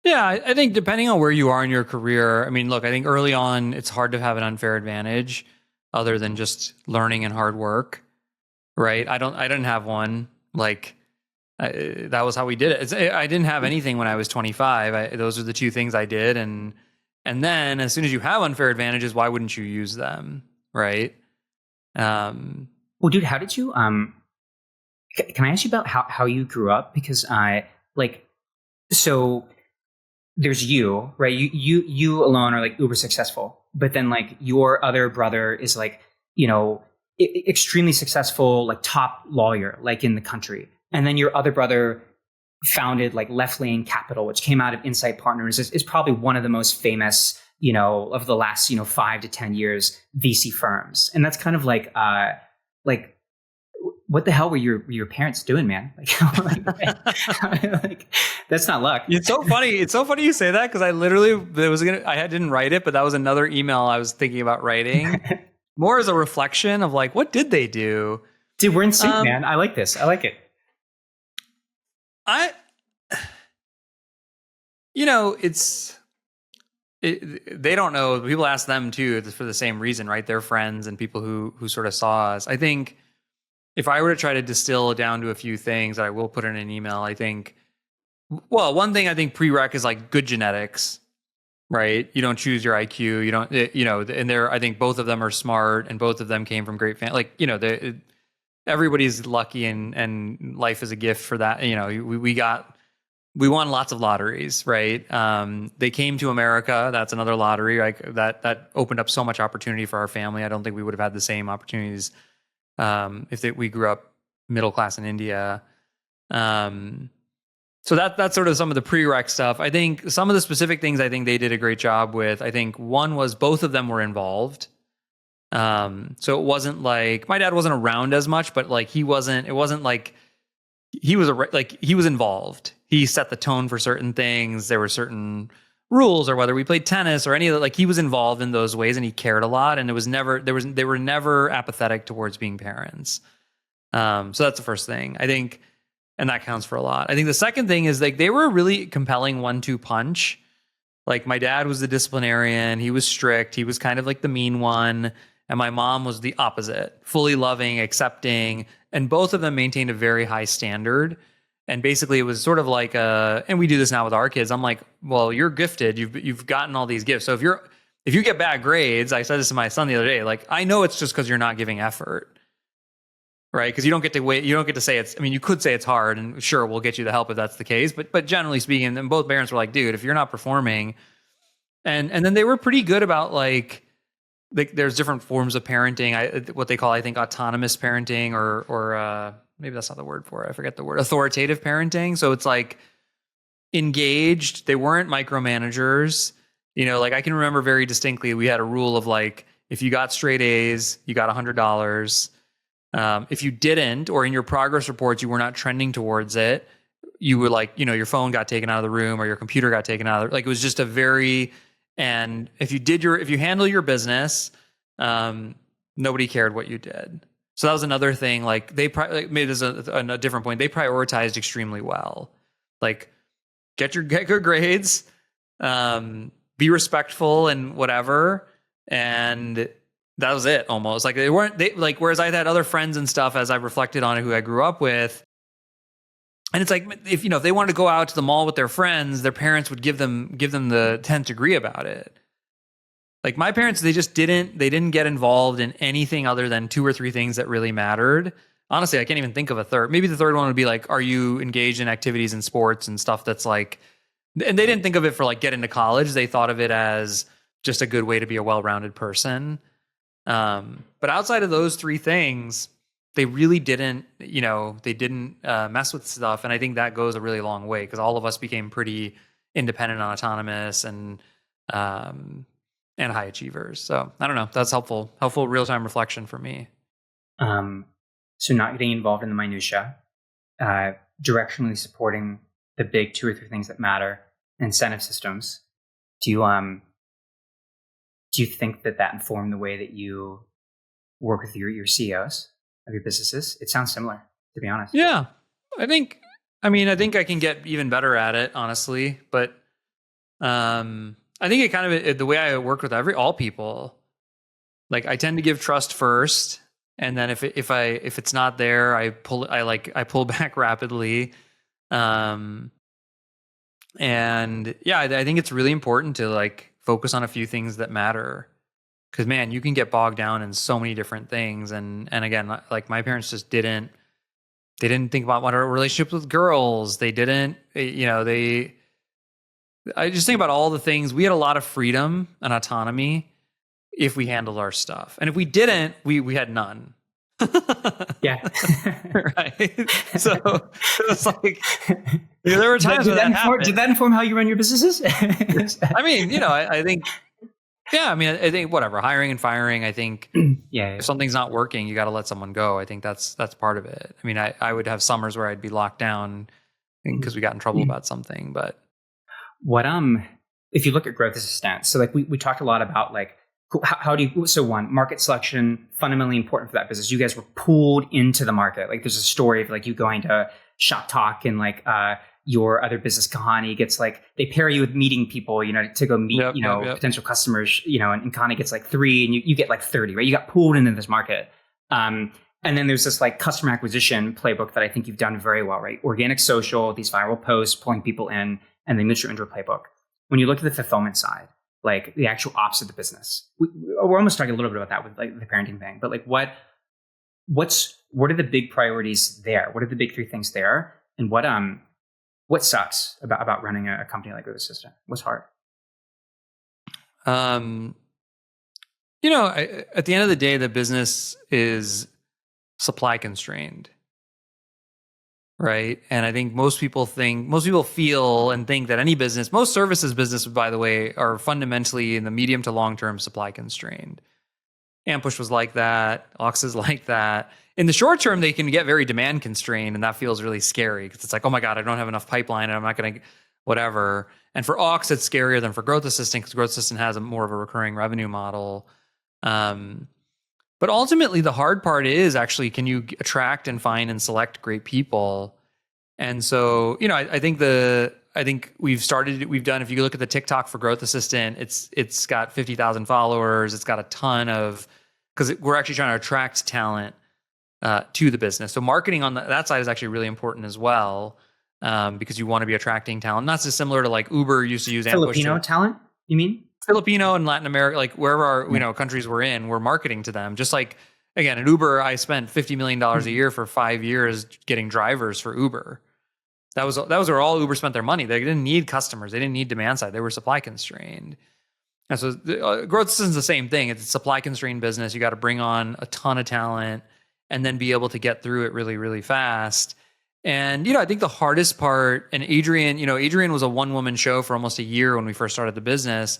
Yeah, I think depending on where you are in your career, I mean, look, I think early on, it's hard to have an unfair advantage other than just learning and hard work, right? I didn't have one. Like, that was how we did it. I didn't have anything when I was 25. Those are the 2 things I did. And then as soon as you have unfair advantages, why wouldn't you use them? Right. Well, dude, how did you, can I ask you about how you grew up? Because so there's you, right? You alone are like uber successful, but then like your other brother is like, extremely successful, like top lawyer, like in the country. And then your other brother founded like Left Lane Capital, which came out of Insight Partners, is probably one of the most famous, of the last, 5 to 10 years, VC firms. And that's kind of like what the hell were your parents doing, man? Like, that's not luck. It's so funny. It's so funny you say that because I didn't write it, but that was another email I was thinking about writing more as a reflection of like, what did they do? Dude, we're in sync, man. I like this. I like it. They don't know. People ask them too for the same reason, right? They're friends and people who sort of saw us. I think if I were to try to distill down to a few things that I will put in an email, I think, well, one thing I think prereq is like good genetics, right? You don't choose your IQ. You don't, and I think both of them are smart and both of them came from great families. Like, everybody's lucky and life is a gift for that. We won lots of lotteries, right? They came to America. That's another lottery. Like that opened up so much opportunity for our family. I don't think we would have had the same opportunities if we grew up middle class in India. So that's sort of some of the prereq stuff. I think some of the specific things I think they did a great job with. I think one was both of them were involved. So it wasn't like my dad wasn't around as much, but like it wasn't like he was involved. He set the tone for certain things. There were certain rules, or whether we played tennis or any of that. Like he was involved in those ways, and he cared a lot. And they were never apathetic towards being parents. So that's the first thing I think, and that counts for a lot. I think the second thing is like they were a really compelling 1-2 punch. Like my dad was the disciplinarian. He was strict. He was kind of like the mean one. And my mom was the opposite, fully loving, accepting. And both of them maintained a very high standard. And basically it was sort of like and we do this now with our kids. I'm like, well, you're gifted. You've gotten all these gifts. So if you get bad grades, I said this to my son the other day, like, I know it's just because you're not giving effort. right? Because you don't get to wait. You don't get to say it's. I mean, you could say it's hard, and sure, we'll get you the help if that's the case. But generally speaking, then both parents were like, dude, if you're not performing, and then they were pretty good about like there's different forms of parenting. What they call, I think, autonomous parenting, or maybe that's not the word for it. I forget the word. Authoritative parenting. So it's like engaged. They weren't micromanagers. You know, like I can remember very distinctly, we had a rule of like, if you got straight A's, you got $100. If you didn't, or in your progress reports, you were not trending towards it, you were like, you know, your phone got taken out of the room or your computer got taken out of like, it was just a very, and if you handle your business, nobody cared what you did. So that was another thing. Like maybe there's a different point. They prioritized extremely well. Like get good grades, be respectful and whatever. And that was it almost. Like whereas I had other friends and stuff as I reflected on it who I grew up with. And it's like, if they wanted to go out to the mall with their friends, their parents would give them the 10th degree about it. Like my parents, they didn't get involved in anything other than 2 or 3 things that really mattered. Honestly, I can't even think of a third. Maybe the third one would be like, are you engaged in activities and sports and stuff that's like, and they didn't think of it for like get into college. They thought of it as just a good way to be a well-rounded person. But outside of those 3 things, they really didn't, mess with stuff. And I think that goes a really long way because all of us became pretty independent and autonomous and high achievers. So I don't know. That's helpful real-time reflection for me. So not getting involved in the minutia, directionally supporting the big 2 or 3 things that matter, incentive systems. Do you think that informed the way that you work with your CEOs of your businesses? It sounds similar, to be honest. Yeah, I think I can get even better at it, honestly. But I think it kind of the way I work with all people, like I tend to give trust first, and then if it's not there, I pull back rapidly. And yeah, I think it's really important to like focus on a few things that matter. Because man, you can get bogged down in so many different things, and again, like my parents just didn't think about what our relationship with girls. They didn't, I just think about all the things. We had a lot of freedom and autonomy if we handled our stuff, and if we didn't, we had none. Yeah, right. So it was like there were times when that happened. Did that inform how you run your businesses? I mean, I think. Yeah, I mean, I think whatever, hiring and firing, I think if something's not working, you got to let someone go. I think that's part of it. I mean, I would have summers where I'd be locked down because we got in trouble about something. But what if you look at growth assistant, so like we talked a lot about like how do you, so one, market selection, fundamentally important for that business. You guys were pulled into the market. Like there's a story of like you going to Shop Talk and like your other business, Kahani, gets like, they pair you with meeting people, to go meet, potential customers, and Kahani gets like 3 and you get like 30, right? You got pulled into this market. And then there's this like customer acquisition playbook that I think you've done very well, right? Organic social, these viral posts, pulling people in, and the mutual intro playbook. When you look at the fulfillment side, like the actual ops of the business, we're almost talking a little bit about that with like the parenting thing, but like what are the big priorities there? What are the big 3 things there? And what sucks about running a company like Growth Assistant? What's hard? At the end of the day, the business is supply constrained, right? And I think most people feel and think that any business, most services businesses, by the way, are fundamentally in the medium to long term supply constrained. Ampush was like that. Ox is like that. In the short term, they can get very demand constrained, and that feels really scary because it's like, oh my God, I don't have enough pipeline and I'm not going to whatever. And for Ox, it's scarier than for Growth Assistant because Growth Assistant has more of a recurring revenue model. But ultimately, the hard part is actually, can you attract and find and select great people? And so, I think we've done, if you look at the TikTok for Growth Assistant, it's got 50,000 followers. It's got a ton of, because we're actually trying to attract talent to the business. So marketing on that side is actually really important as well, because you want to be attracting talent. Not so similar to like Uber used to use Filipino talent, you mean? Filipino and Latin America, like wherever our countries we're in, we're marketing to them. Just like again, at Uber, I spent $50 million a year for 5 years getting drivers for Uber. That was where all Uber spent their money. They didn't need customers. They didn't need demand side. They were supply constrained. And so growth system is the same thing. It's a supply constrained business. You got to bring on a ton of talent and then be able to get through it really, really fast. And, I think the hardest part, and Adrian was a one-woman show for almost a year when we first started the business.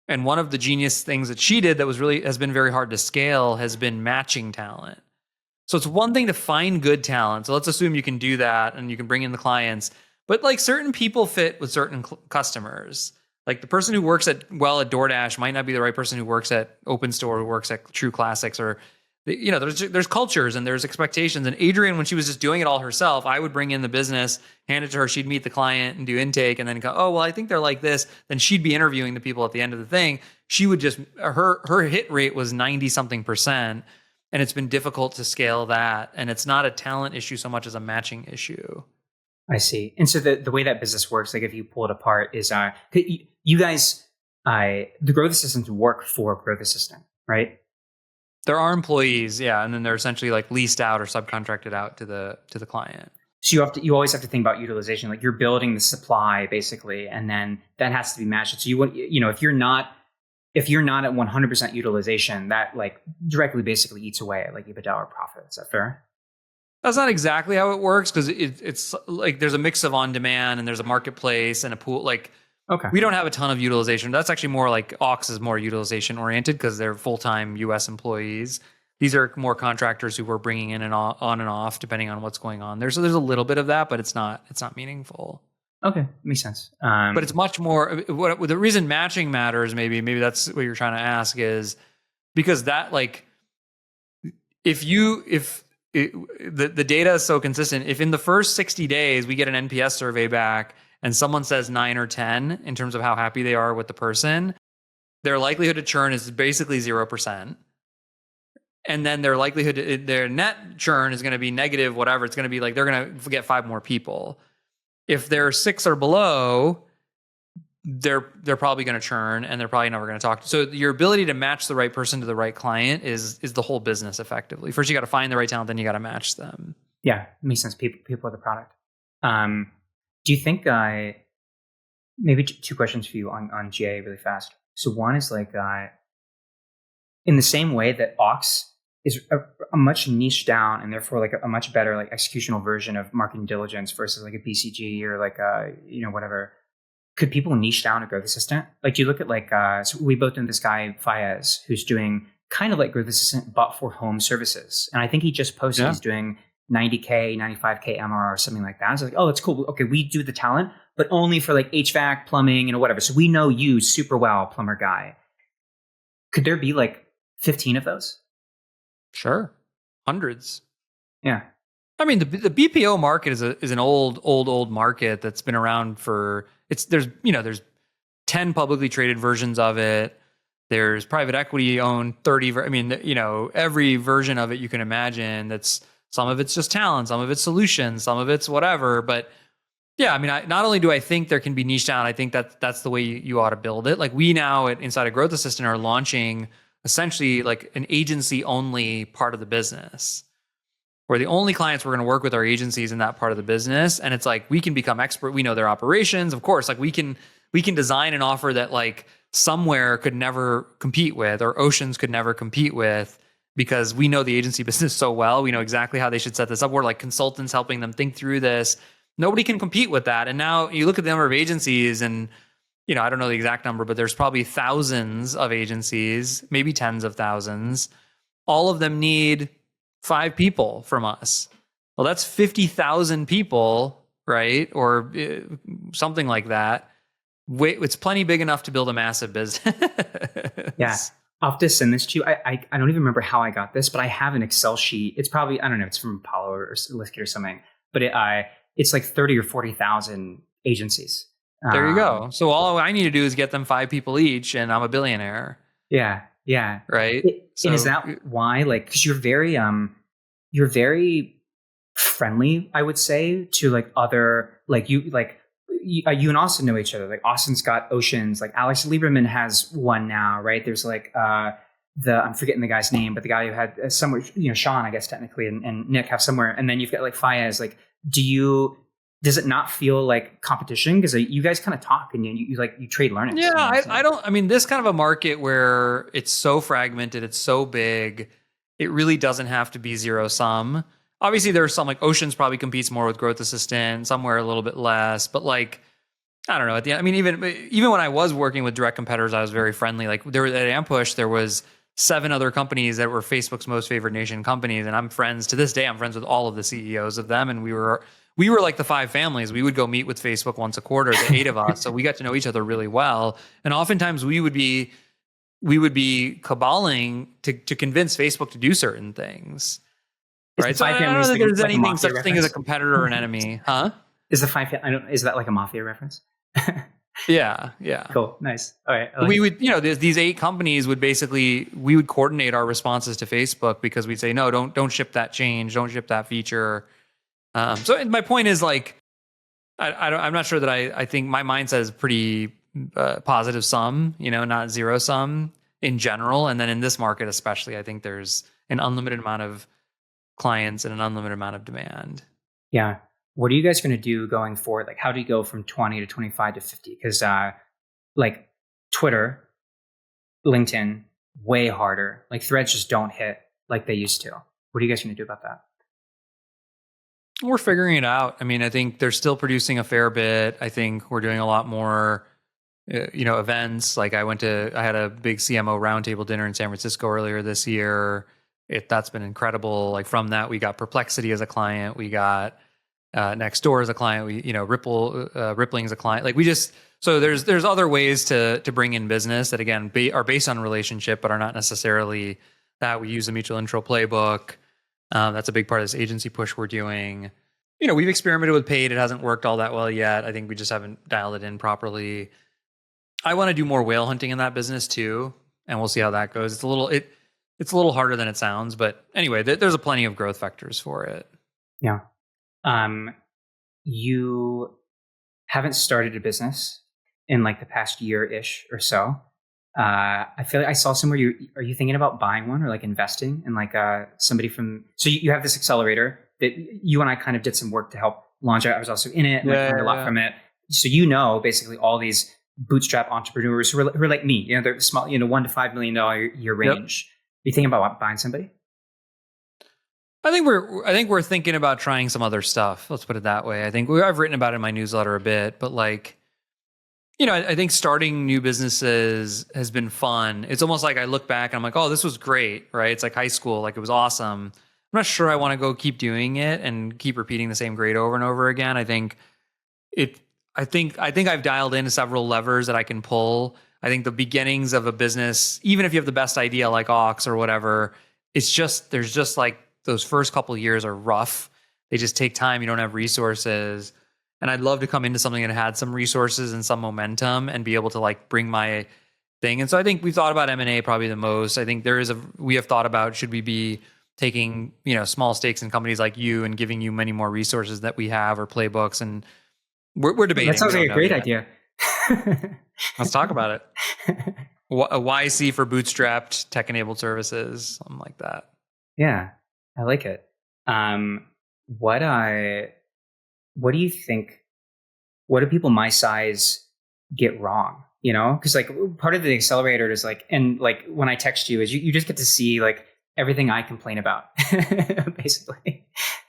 And one of the genius things that she did that has been very hard to scale has been matching talent. So it's one thing to find good talent. So let's assume you can do that and you can bring in the clients, but like certain people fit with certain customers. Like the person who works at DoorDash might not be the right person who works at OpenStore, who works at True Classics, or there's cultures and there's expectations. And Adrian, when she was just doing it all herself, I would bring in the business, hand it to her. She'd meet the client and do intake and then go, oh, well, I think they're like this. Then she'd be interviewing the people at the end of the thing. She would just, her hit rate was 90 something %. And it's been difficult to scale that. And it's not a talent issue so much as a matching issue. I see. And so the way that business works, like if you pull it apart, is you guys, the growth assistants work for growth assistant, right? There are employees, yeah, and then they're essentially like leased out or subcontracted out to the client. So you always have to think about utilization. Like you're building the supply basically, and then that has to be matched. So if you're not at 100% utilization, that like directly basically eats away at like EBITDA or profit. Is that fair? That's not exactly how it works, because it's like there's a mix of on demand and there's a marketplace and a pool. Like, okay, we don't have a ton of utilization. That's actually more like Aux is more utilization oriented because they're full-time US employees. These are more contractors who we're bringing in and on and off depending on what's going on. There's a little bit of that, but it's not meaningful. Okay, makes sense. But it's much more. The reason matching matters, maybe that's what you're trying to ask, is because that like the data is so consistent. If in the first 60 days we get an NPS survey back and someone says 9 or 10 in terms of how happy they are with the person, their likelihood to churn is basically 0%. And then their net churn is going to be negative, whatever. It's going to be like they're going to get 5 more people. If they're 6 or below, they're probably going to churn and they're probably never going to talk. So your ability to match the right person to the right client is the whole business effectively. First, you got to find the right talent, then you got to match them. Yeah, it makes sense. People are the product. Do you think maybe 2 questions for you on GA really fast? So one is like in the same way that Aux is a much niche down and therefore like a much better like executional version of marketing diligence versus like a BCG or like whatever. Could people niche down a growth assistant? Like, do you look at like, so we both know this guy, Fayez, who's doing kind of like growth assistant, but for home services. And I think he just posted he's doing 90K, 95K MRR or something like that. I was like, oh, that's cool. Okay, we do the talent, but only for like HVAC, plumbing, whatever. So we know you super well, plumber guy. Could there be like 15 of those? Sure. Hundreds. Yeah. I mean, the BPO market is an old market that's been around for there's 10 publicly traded versions of it. There's private equity owned 30. Every version of it you can imagine. That's some of it's just talent, some of it's solutions, some of it's whatever. But yeah, I mean, not only do I think there can be niche down, I think that's the way you ought to build it. Like we now inside of Growth Assistant are launching essentially like an agency only part of the business, where the only clients we're going to work with are agencies in that part of the business. And it's like, we can become expert. We know their operations. Of course, like we can design an offer that like Somewhere could never compete with, or Oceans could never compete with, because we know the agency business so well. We know exactly how they should set this up. We're like consultants helping them think through this. Nobody can compete with that. And now you look at the number of agencies and, I don't know the exact number, but there's probably thousands of agencies, maybe tens of thousands. All of them need 5 people from us. Well, that's 50,000 people, right? Or something like that. It's plenty big enough to build a massive business. Yeah. I'll have to send this to you. I don't even remember how I got this, but I have an Excel sheet. It's probably, I don't know, it's from Apollo or Liskit or something, but it's like 30 or 40,000 agencies. There you go. So all I need to do is get them 5 people each and I'm a billionaire. Yeah. Yeah. Right. And is that why, like, cause you're very friendly, I would say, to like other, you and Austin know each other. Like Austin's got Oceans, like Alex Lieberman has one now, right? There's like, I'm forgetting the guy's name, but the guy who had somewhere, Sean, I guess technically, and Nick have somewhere, and then you've got like Fayez. Like, does it not feel like competition? Because you guys kind of talk and you trade learnings. Yeah, I don't. I mean, this kind of a market where it's so fragmented, it's so big, it really doesn't have to be zero sum. Obviously, there's some like Oceans probably competes more with Growth Assistant, somewhere a little bit less, but like I don't know. At the end, I mean, even when I was working with direct competitors, I was very friendly. Like there at Ampush, there was 7 other companies that were Facebook's most favored nation companies, and I'm friends to this day. I'm friends with all of the CEOs of them, and we were like the 5 families. We would go meet with Facebook once a quarter, the 8 of us, so we got to know each other really well. And oftentimes we would be caballing to convince Facebook to do certain things. Right. So I don't know that there's anything such thing as a competitor or an enemy, huh? Is that like a mafia reference? Yeah. Cool. Nice. All right. We would, these 8 companies would we would coordinate our responses to Facebook because we'd say, no, don't ship that change. Don't ship that feature. So my point is like, I'm not sure that I think my mindset is pretty positive sum, not zero sum in general. And then in this market, especially, I think there's an unlimited amount of clients and an unlimited amount of demand. Yeah. What are you guys going to do going forward? Like, how do you go from 20 to 25 to 50? Because like Twitter, LinkedIn, way harder. Like threads just don't hit like they used to. What are you guys going to do about that? We're figuring it out. I mean, I think they're still producing a fair bit. I think we're doing a lot more, events. Like I had a big CMO roundtable dinner in San Francisco earlier this year. That's been incredible. Like from that, we got Perplexity as a client. We got Nextdoor as a client. We, Rippling as a client. Like so there's other ways to bring in business that again are based on relationship, but are not necessarily that. We use the mutual intro playbook. That's a big part of this agency push we're doing. We've experimented with paid. It hasn't worked all that well yet. I think we just haven't dialed it in properly. I want to do more whale hunting in that business too, and we'll see how that goes. It's a little harder than it sounds, but anyway, there's a plenty of growth vectors for it. Yeah. You haven't started a business in like the past year-ish or so. I feel like I saw somewhere are you thinking about buying one or like investing in like somebody from, so you have this accelerator that you and I kind of did some work to help launch it. I was also in it and learned a lot from it. So basically all these bootstrap entrepreneurs who are like me, they're small, $1 to $5 million year range. Yep. You thinking about buying somebody? I think we're thinking about trying some other stuff. Let's put it that way. I think I've written about it in my newsletter a bit, but like, I think starting new businesses has been fun. It's almost like I look back and I'm like, oh, this was great, right? It's like high school, like it was awesome. I'm not sure I want to go keep doing it and keep repeating the same grade over and over again. I think I've dialed in several levers that I can pull. I think the beginnings of a business, even if you have the best idea like Ox or whatever, there's just like those first couple of years are rough. They just take time. You don't have resources. And I'd love to come into something that had some resources and some momentum and be able to like bring my thing. And so I think we've thought about M&A probably the most. I think we have thought about, should we be taking, small stakes in companies like you and giving you many more resources that we have or playbooks. And we're debating. That sounds like a great idea. Let's talk about it. A YC for bootstrapped tech-enabled services, something like that. Yeah, I like it. What do you think? What do people my size get wrong? Because like part of the accelerator is like, and like when I text you is you just get to see like everything I complain about, basically.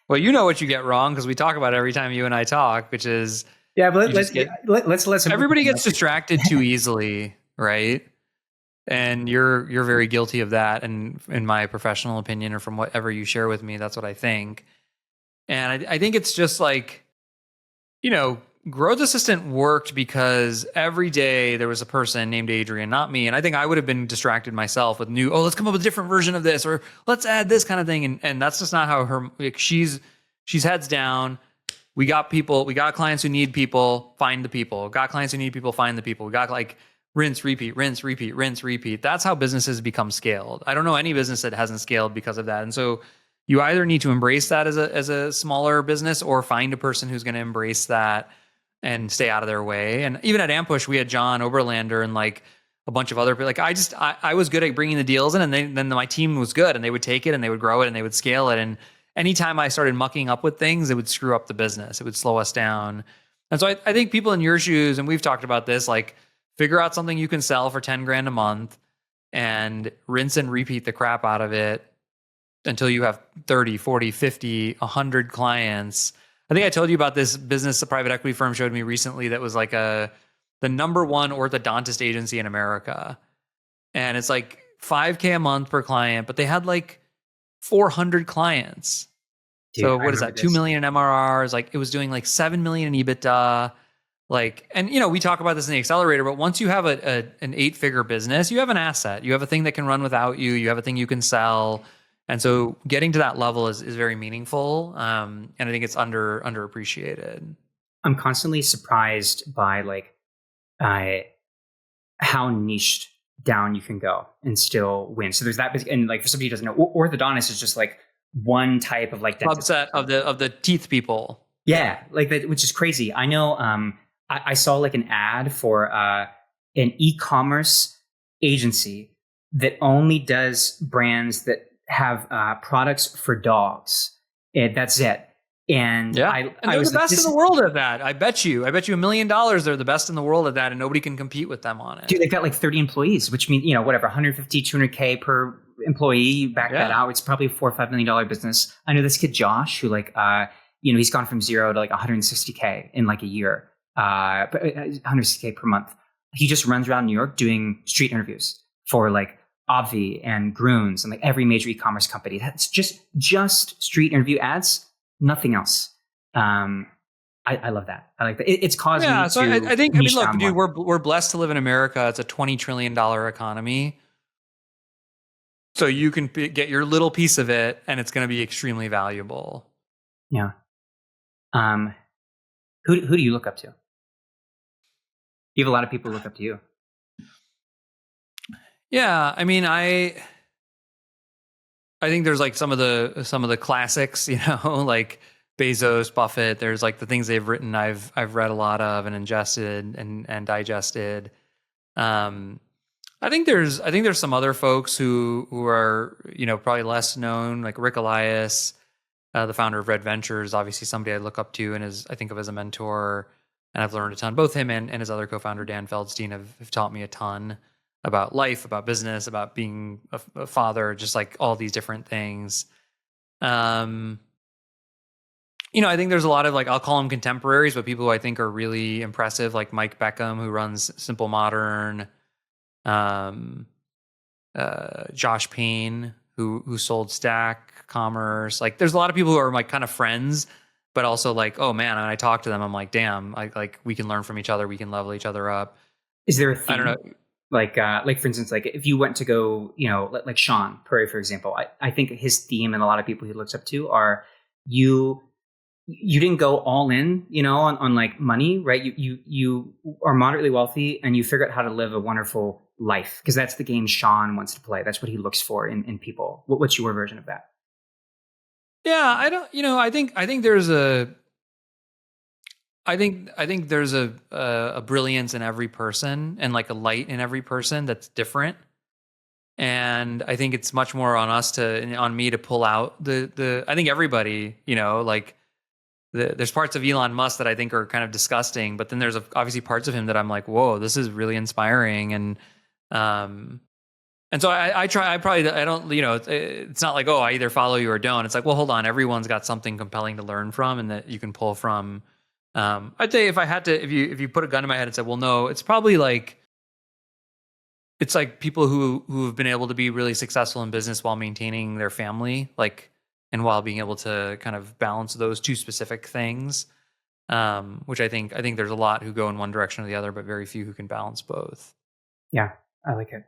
Well, you know what you get wrong because we talk about it every time you and I talk, which is but let's everybody gets distracted too easily, right? And you're very guilty of that. And in my professional opinion, or from whatever you share with me, that's what I think. And I think it's just like, Growth Assistant worked because every day there was a person named Adrian, not me. And I think I would have been distracted myself with let's come up with a different version of this, or let's add this kind of thing. And that's just not how she's heads down. We got clients who need people, find the people. Got clients who need people, find the people. We got like rinse, repeat, rinse, repeat, rinse, repeat. That's how businesses become scaled. I don't know any business that hasn't scaled because of that. And so you either need to embrace that as a smaller business or find a person who's going to embrace that and stay out of their way. And even at Ampush, we had John Oberlander, and like a bunch of other people. Like I was good at bringing the deals in, and then my team was good, and they would take it and they would grow it and they would scale it. And anytime I started mucking up with things, it would screw up the business. It would slow us down. And so I think people in your shoes, and we've talked about this, like figure out something you can sell for 10 grand a month and rinse and repeat the crap out of it until you have 30, 40, 50, 100 clients. I think I told you about this business a private equity firm showed me recently that was like the number one orthodontist agency in America. And it's like $5K a month per client, but they had like 400 clients. Dude, so what is that? 2 million in MRRs. Like it was doing like 7 million in EBITDA. Like, and you know, we talk about this in the accelerator, but once you have an 8-figure business, you have an asset. You have a thing that can run without you. You have a thing you can sell. And so getting to that level is very meaningful. And I think it's underappreciated. I'm constantly surprised by like how niched down you can go and still win. So there's that, and like for somebody who doesn't know, orthodontist is just like one type of like subset of the teeth people. Yeah, like that, which is crazy. I know. I saw like an ad for an e-commerce agency that only does brands that have products for dogs. And that's it. And yeah, and they're the best in the world at that. I bet you $1 million. They're the best in the world at that, and nobody can compete with them on it. Dude, they've got like 30 employees, which means, you know, whatever, 150, 200K per employee. You back that out. It's probably a $4 or $5 million business. I know this kid, Josh, who like, you know, he's gone from 0 to like 160K in like a year, 160K per month. He just runs around New York doing street interviews for like Obvi and Groons and like every major e-commerce company. That's just street interview ads. Nothing else. I love that. I like that. It's caused me so to. I think, look, dude, we're blessed to live in America. It's a $20 trillion economy. So you can get your little piece of it, and it's going to be extremely valuable. Yeah. Who do you look up to? You have a lot of people who look up to you. Yeah, I mean, I think there's like some of the classics, you know, like Bezos, Buffett. There's like the things they've written. I've read a lot of and ingested and digested. I think there's some other folks who are, you know, probably less known, like Rick Elias, the founder of Red Ventures, obviously somebody I look up to and I think of as a mentor, and I've learned a ton. Both him and his other co-founder Dan Feldstein have taught me a ton about life, about business, about being a father, just like all these different things. You know, I think there's a lot of like, I'll call them contemporaries, but people who I think are really impressive, like Mike Beckham, who runs Simple Modern, Josh Payne, who sold Stack Commerce. Like there's a lot of people who are like kind of friends, but also like, oh man, when I talk to them, I'm like, damn, like we can learn from each other. We can level each other up. Is there a theme? I don't know. Like for instance, like if you went to go, you know, like Sean Puri, for example, I think his theme and a lot of people he looks up to are you didn't go all in, you know, on like money, right? You are moderately wealthy and you figure out how to live a wonderful life, because that's the game Sean wants to play. That's what he looks for in people. What's your version of that? Yeah, I don't, you know, I think there's a brilliance in every person and like a light in every person that's different. And I think it's much more on me to pull out I think everybody, you know, like there's parts of Elon Musk that I think are kind of disgusting, but then there's obviously parts of him that I'm like, whoa, this is really inspiring. And so I don't, you know, it's not like, oh, I either follow you or don't. It's like, well, hold on. Everyone's got something compelling to learn from and that you can pull from. I'd say if you put a gun in my head and said, well, no, it's probably like, it's like people who have been able to be really successful in business while maintaining their family, like, and while being able to kind of balance those two specific things, which I think there's a lot who go in one direction or the other, but very few who can balance both. Yeah, I like it.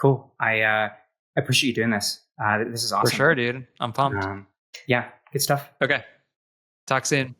Cool. I appreciate you doing this. This is awesome. For sure, dude. I'm pumped. Yeah, good stuff. Okay. Talk soon.